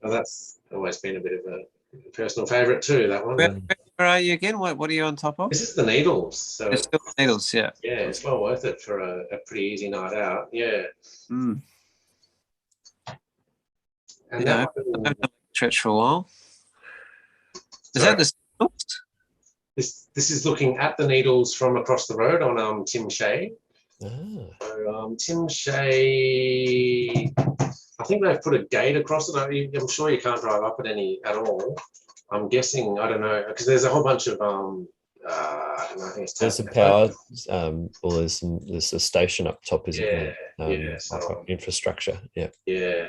Well, that's always been a bit of a personal favourite too, that one.
Where are you again? What are you on top of?
This is the Needles. So
it's still the Needles, yeah.
Yeah, it's well worth it for a pretty easy night out. Yeah.
And
that
I've been stretch for a while. Is that the Needles?
This is looking at the Needles from across the road on Tim Shea. So Tim Shea, I think they've put a gate across it. I'm sure you can't drive up it at all. I'm guessing, I don't know, because there's a whole bunch of I don't know, I think it's
there's some power, or there's a station up top, isn't there?
So,
infrastructure. Yeah,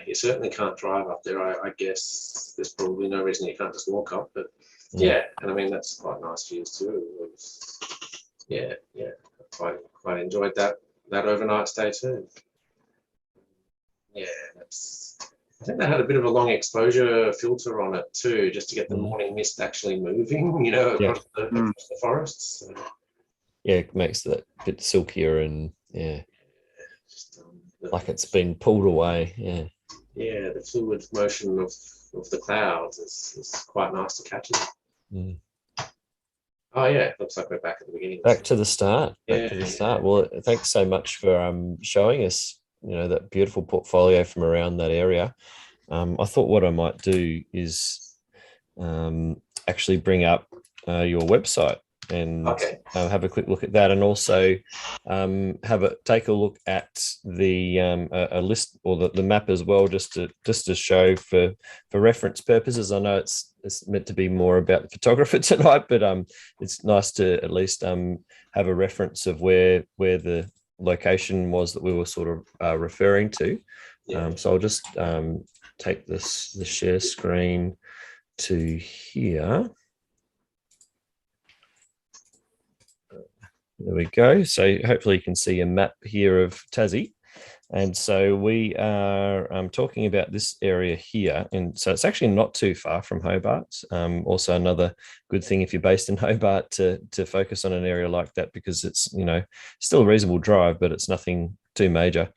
you certainly can't drive up there. I guess there's probably no reason you can't just walk up, but and I mean that's quite nice views too. Quite enjoyed that overnight stay too. Yeah, I think they had a bit of a long exposure filter on it too, just to get the morning mist actually moving, you know, across the forests. So.
Yeah, it makes that a bit silkier and like it's been pulled away.
Yeah, the fluid motion of the clouds is quite nice to catch it. Oh yeah, looks like we're back at the beginning.
Back to the start. Well, thanks so much for showing us, you know, that beautiful portfolio from around that area. I thought what I might do is actually bring up your website and have a quick look at that, and also take a look at the a list or the map as well, just to show for reference purposes. I know it's meant to be more about the photographer tonight, but it's nice to at least have a reference of where the location was that we were sort of referring to. So I'll just take the share screen to here. There we go. So hopefully you can see a map here of Tassie. And so we are talking about this area here. And so it's actually not too far from Hobart. Also another good thing if you're based in Hobart to focus on an area like that, because it's, you know, still a reasonable drive, but it's nothing too major.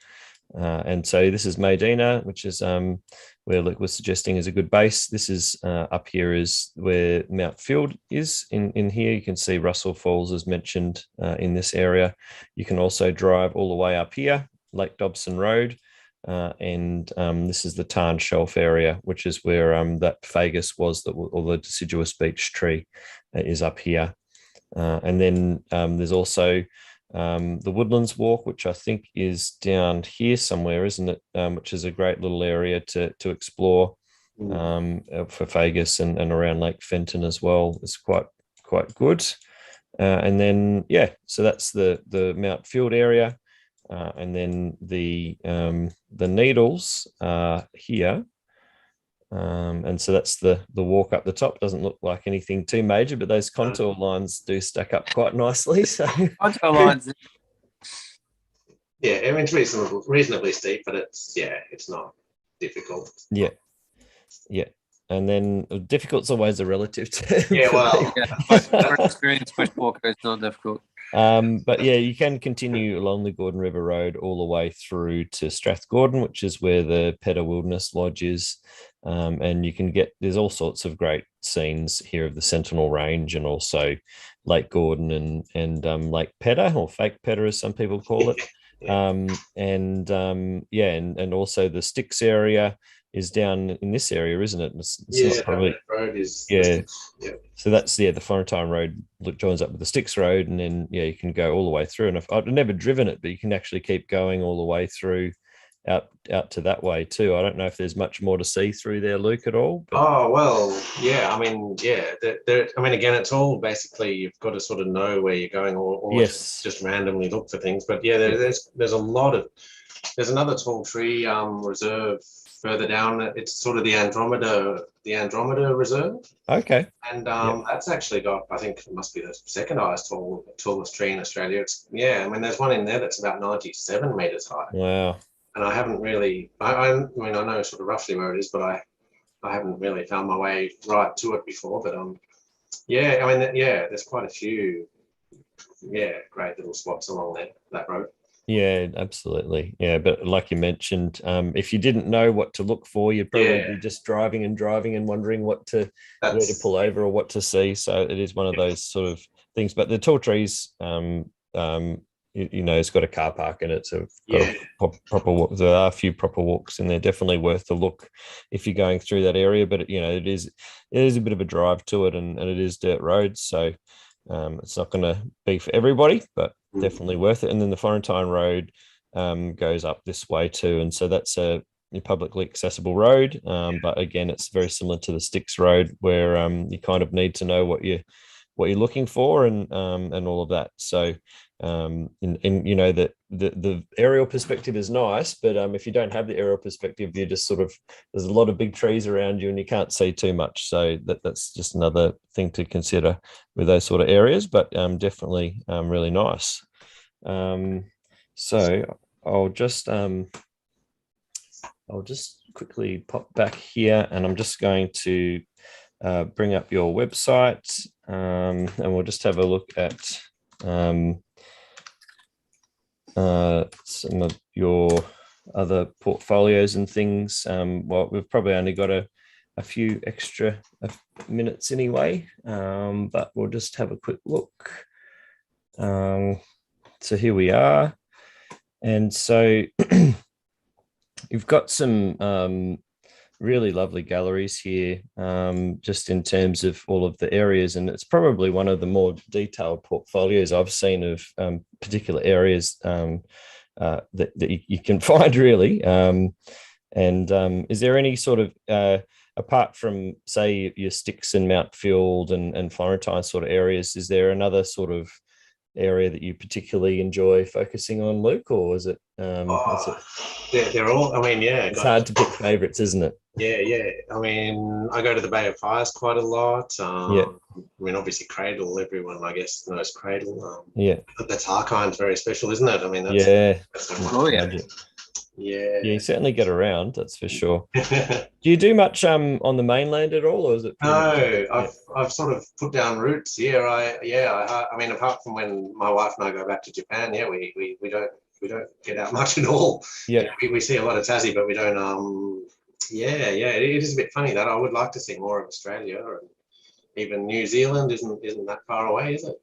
And so this is Medina, which is where Luke was suggesting is a good base. This is up here is where Mount Field is. In here, you can see Russell Falls is mentioned in this area. You can also drive all the way up here, Lake Dobson Road. And this is the Tarn Shelf area, which is where that Fagus was, or the deciduous beech tree is up here. And then there's also the Woodlands Walk, which I think is down here somewhere, isn't it? Which is a great little area to explore for Fagus and around Lake Fenton as well. It's quite good. And then so that's the Mount Field area, and then the Needles here. And so that's the walk up the top. Doesn't look like anything too major, but those contour lines do stack up quite nicely. So
contour lines.
Yeah, I mean, it's reasonably steep, but it's not difficult.
Yeah. And then difficult's always a relative term.
Yeah, well,
for experienced bushwalker, it's not difficult.
But you can continue along the Gordon River Road all the way through to Strathgordon, which is where the Pedder Wilderness Lodge is. And you can there's all sorts of great scenes here of the Sentinel Range, and also Lake Gordon and Lake Pedder, or Fake Pedder as some people call it. And also the Styx area is down in this area, isn't it? It's not probably
road is
So that's the Florentine Road joins up with the Styx Road, and then you can go all the way through. And I've never driven it, but you can actually keep going all the way through out to that way too. I don't know if there's much more to see through there, Luke, at all. But...
Oh well, yeah. I mean, again, it's all basically you've got to sort of know where you're going, or just randomly look for things. But there's a lot of another tall tree reserve further down. It's sort of the Andromeda Reserve.
Okay.
And that's actually got, I think it must be the second highest tallest tree in Australia. I mean, there's one in there that's about 97 meters high.
Wow.
And I haven't really, I mean, I know sort of roughly where it is, but I haven't really found my way right to it before. But I mean, there's quite a few, great little spots along that road.
Yeah, absolutely. Yeah, but like you mentioned, if you didn't know what to look for, you'd probably be just driving and wondering where to pull over or what to see. So it is one of those sort of things. But the tall trees, it's got a car park in it, so got a proper walk. There are a few proper walks, and they're definitely worth the look if you're going through that area. But it is a bit of a drive to it, and it is dirt roads, so it's not going to be for everybody, but definitely worth it. And then the Florentine Road goes up this way too, and so that's a publicly accessible road. But again, it's very similar to the Styx Road, where you kind of need to know what you're looking for and all of that. So the aerial perspective is nice, but if you don't have the aerial perspective, you just sort of, there's a lot of big trees around you and you can't see too much. So that's just another thing to consider with those sort of areas, but definitely really nice. So I'll just quickly pop back here, and I'm just going to bring up your website, and we'll just have a look at some of your other portfolios and things. We've probably only got a few extra minutes anyway, but we'll just have a quick look. So here we are, and so you've got some really lovely galleries here, just in terms of all of the areas, and it's probably one of the more detailed portfolios I've seen of particular areas that you can find, really. And is there any sort of, apart from, say, your Styx and Mount Field and Florentine sort of areas, is there another sort of area that you particularly enjoy focusing on, Luke, or is it?
They're all. I mean,
it's hard to pick favourites, isn't it?
Yeah. I mean, I go to the Bay of Fires quite a lot. I mean, obviously Cradle. Everyone, I guess, knows Cradle. But the Tarkine's very special, isn't it? I mean, Yeah, you
certainly get around, that's for sure. Do you do much on the mainland at all, or is it?
No, I've sort of put down roots. I mean, apart from when my wife and I go back to Japan, we don't get out much at all.
Yeah.
We see a lot of Tassie, but we don't. It is a bit funny that I would like to see more of Australia, and even New Zealand isn't that far away, is it?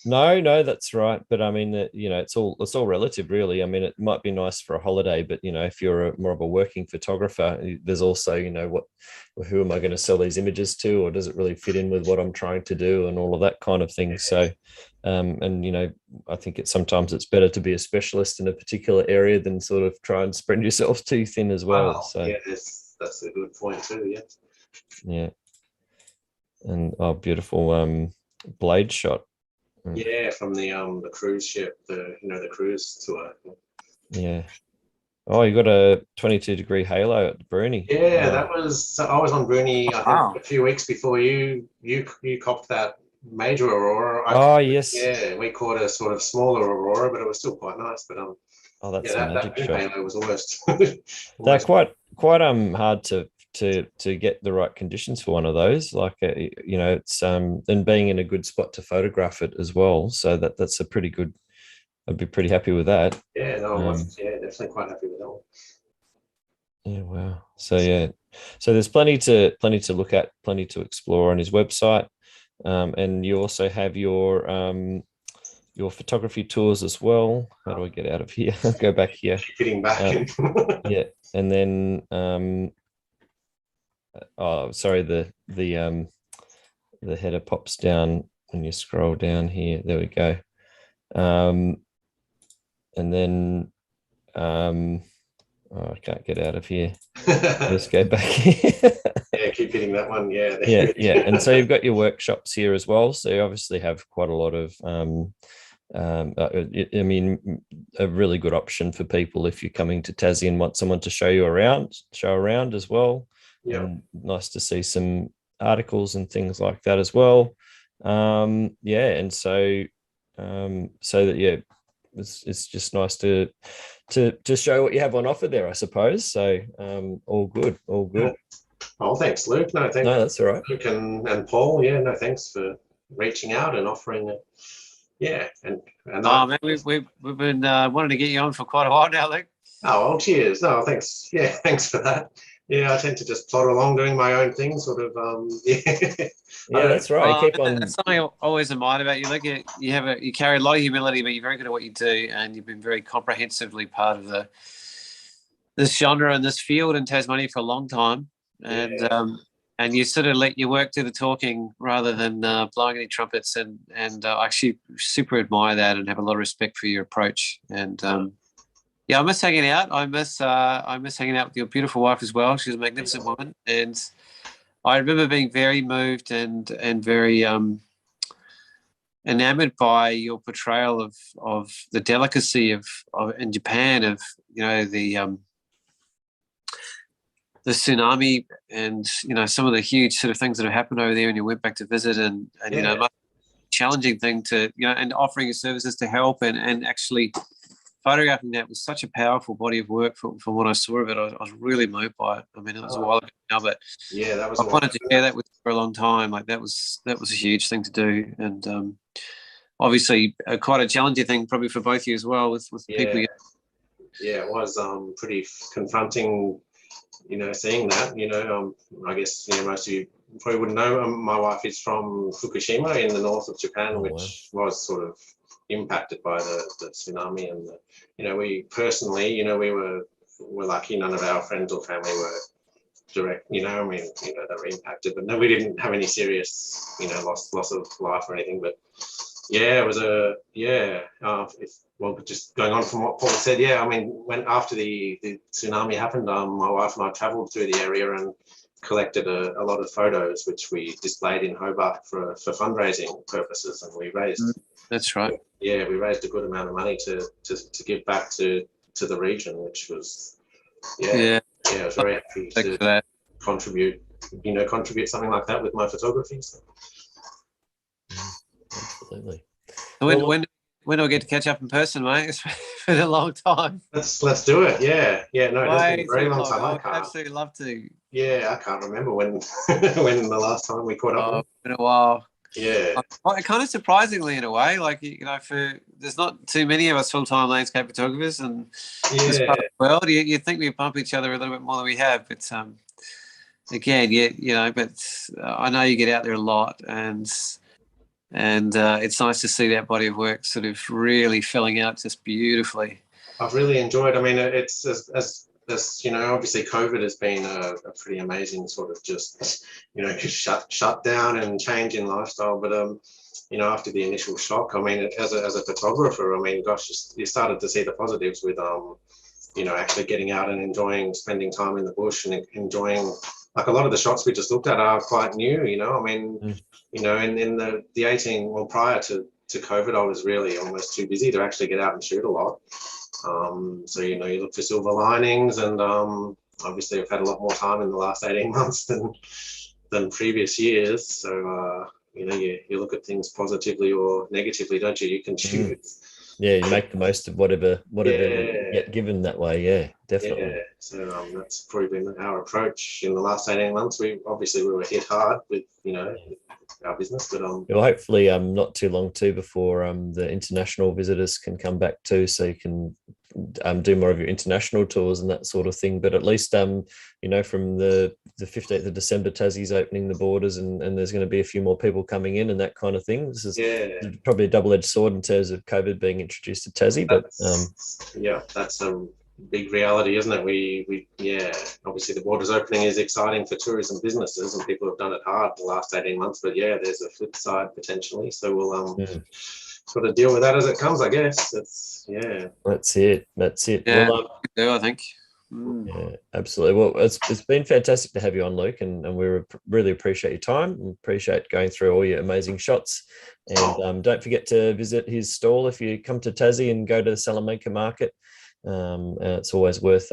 No, that's right. But I mean, it's all relative, really. I mean, it might be nice for a holiday, but if you're more of a working photographer, there's also, who am I going to sell these images to, or does it really fit in with what I'm trying to do, and all of that kind of thing. So, I think sometimes it's better to be a specialist in a particular area than sort of try and spread yourself too thin as well.
Wow.
So
yeah, that's a good point too. Yeah.
Yeah. And beautiful blade shot.
Yeah, from the cruise ship, the cruise tour.
Yeah. Oh, you got a 22-degree halo at Bruny.
Yeah,
Wow.
that was. So I was on Bruny, I think,
Wow.
a few weeks before you copped that major aurora.
Oh, yes.
Yeah, we caught a sort of smaller aurora, but it was still quite nice. But
Oh, that's
yeah,
a magic
that
shot.
halo was almost.
They're quite hard to get the right conditions for one of those. Like it's and being in a good spot to photograph it as well. So that's a pretty good. I'd be pretty happy with that.
Yeah, no, I was definitely quite happy with that one.
Yeah, wow. So there's plenty to look at, plenty to explore on his website, and you also have your photography tours as well. How do I get out of here? Go back here.
Keep getting back.
Yeah, and then oh, sorry, the header pops down when you scroll down here. There we go. And then I can't get out of here. Let's go back here.
Yeah, keep hitting that one. Yeah.
Yeah. And so you've got your workshops here as well. So you obviously have quite a lot of I mean, a really good option for people if you're coming to Tassie and want someone to show around as well.
Yeah.
And nice to see some articles and things like that as well. And so that it's just nice to show what you have on offer there, I suppose. So all good.
Oh, thanks, Luke. No, thanks.
No, that's all right.
Luke and Paul. Yeah, no, thanks for reaching out and offering it. Yeah, and
man, we've been wanting to get you on for quite a while now, Luke.
Oh, cheers. No, thanks. Yeah, thanks for that. Yeah, I tend to just plod along doing my own thing, sort of.
Yeah, that's right.
That's something I always admired about you. Look, you carry a lot of humility, but you're very good at what you do, and you've been very comprehensively part of this genre and this field in Tasmania for a long time. And and you sort of let your work do the talking rather than blowing any trumpets. And I actually super admire that and have a lot of respect for your approach. And I miss hanging out. I miss hanging out with your beautiful wife as well. She's a magnificent woman, and I remember being very moved and very enamored by your portrayal of the delicacy of in Japan of the tsunami and some of the huge sort of things that have happened over there, and you went back to visit and challenging thing to and offering your services to help and actually photographing that was such a powerful body of work from what I saw of it. I was really moved by it. I mean, it was a while ago now, but
yeah, that was.
I wanted to share that with you for a long time. Like that was a huge thing to do, and obviously quite a challenging thing probably for both of you as well with people.
Yeah, it was pretty confronting. Seeing that. I guess most of you probably wouldn't know. My wife is from Fukushima in the north of Japan, which was sort of impacted by the tsunami, and we personally, we were lucky. None of our friends or family were direct. They were impacted, but no, we didn't have any serious, loss of life or anything. But yeah, it was just going on from what Paul said. Yeah, I mean, when after the tsunami happened, my wife and I travelled through the area and collected a lot of photos, which we displayed in Hobart for fundraising purposes, and we raised.
That's right.
Yeah, we raised a good amount of money to give back to the region, which was I was very happy to contribute something like that with my photography. So.
Absolutely.
When do I get to catch up in person, mate? It's been a long time.
Let's do it. Yeah. No, it's been a very long time.
I would absolutely love to.
Yeah, I can't remember when when the last time we caught up.
It's been a while.
Yeah.
Kind of surprisingly in a way, like, you know, there's not too many of us full-time landscape photographers, and this part of the world, you think we bump each other a little bit more than we have, but again, yeah, you know, but I know you get out there a lot, and it's nice to see that body of work sort of really filling out just beautifully.
I've really enjoyed. I mean, it's as you know, obviously COVID has been a pretty amazing sort of just, you know, shut down and change in lifestyle. But you know, after the initial shock, I mean, as a photographer, I mean, gosh, you started to see the positives with you know, actually getting out and enjoying spending time in the bush and enjoying, like, a lot of the shots we just looked at are quite new. You know, I mean, you know, in the 18, well, prior to COVID, I was really almost too busy to actually get out and shoot a lot. So, you know, you look for silver linings, and obviously I've had a lot more time in the last 18 months than previous years. So, you know, you look at things positively or negatively, don't you? You can choose.
Yeah, you make the most of whatever you get given that way. Yeah, definitely.
Yeah, so that's probably been our approach in the last 18 months. We were hit hard with, you know, our business, but
well, hopefully not too long too before the international visitors can come back too, so you can do more of your international tours and that sort of thing. But at least you know, from the 15th of December, Tassie's opening the borders, and there's going to be a few more people coming in and that kind of thing. This is probably a double-edged sword in terms of COVID being introduced to Tassie, but
yeah, that's a big reality, isn't it? We obviously the borders opening is exciting for tourism businesses, and people have done it hard the last 18 months, but yeah, there's a flip side potentially, so we'll sort of deal with that as it comes, I guess. That's
it.
Yeah, well, I think.
Yeah, absolutely. Well, it's been fantastic to have you on, Luke, and we really appreciate your time and appreciate going through all your amazing shots. And don't forget to visit his stall if you come to Tassie and go to the Salamanca Market. It's always worth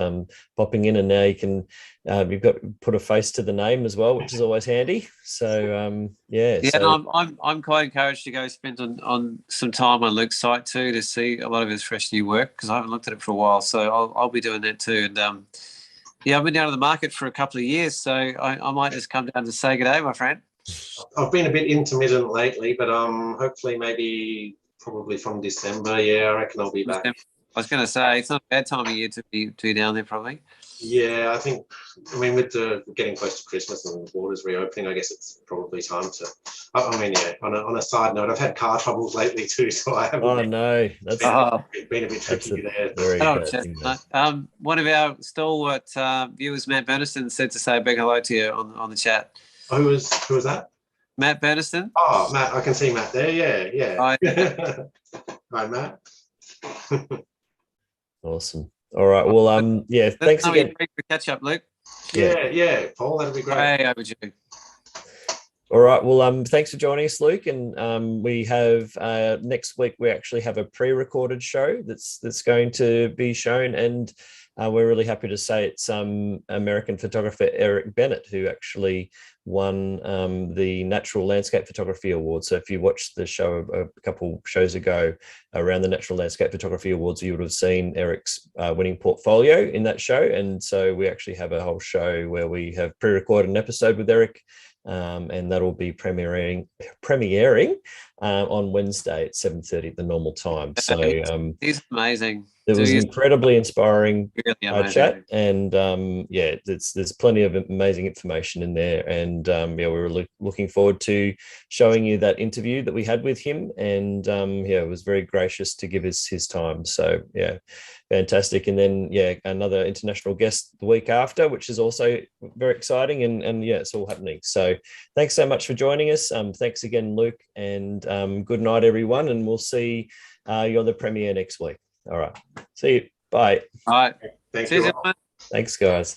popping in, and now you can you've got put a face to the name as well, which is always handy. So
I'm quite encouraged to go spend on some time on Luke's site too, to see a lot of his fresh new work, because I haven't looked at it for a while, so I'll be doing that too. And I've been down to the market for a couple of years, so I might just come down to say good day, my friend.
I've been a bit intermittent lately, but hopefully maybe probably from December, I reckon I'll be back.
I was going to say, it's not a bad time of year to be down there, probably.
Yeah, I mean, with the getting close to Christmas and the borders reopening, I guess it's probably time to. I mean, yeah. On a side note, I've had car troubles lately too, so I haven't.
Oh no, that's
been a bit tricky there.
One of our stalwart viewers, Matt Berniston, said to say a big hello to you on the chat.
Oh, who was that?
Matt Berniston.
Oh, Matt, I can see Matt there. Yeah. Hi, Matt.
Awesome. All right. Well, thanks again.
For catch up, Luke.
Yeah, Paul, that'd be great.
Hey, over to you.
All right. Well, thanks for joining us, Luke. And we have next week we actually have a pre-recorded show that's going to be shown, and we're really happy to say it's American photographer Eric Bennett who actually won the Natural Landscape Photography Award. So if you watched the show a couple shows ago around the Natural Landscape Photography Awards, you would have seen Eric's winning portfolio in that show. And so we actually have a whole show where we have pre-recorded an episode with Eric, and that'll be premiering on Wednesday at 7:30 at the normal time. So
he's amazing.
It was incredibly inspiring chat, and there's plenty of amazing information in there, and we were looking forward to showing you that interview that we had with him, and it was very gracious to give us his time. So fantastic. And then another international guest the week after, which is also very exciting, and it's all happening. So thanks so much for joining us. Thanks again, Luke, and good night, everyone, and we'll see you on the premiere next week. All right. See you. Bye.
All right.
Thank you.
Thanks, guys.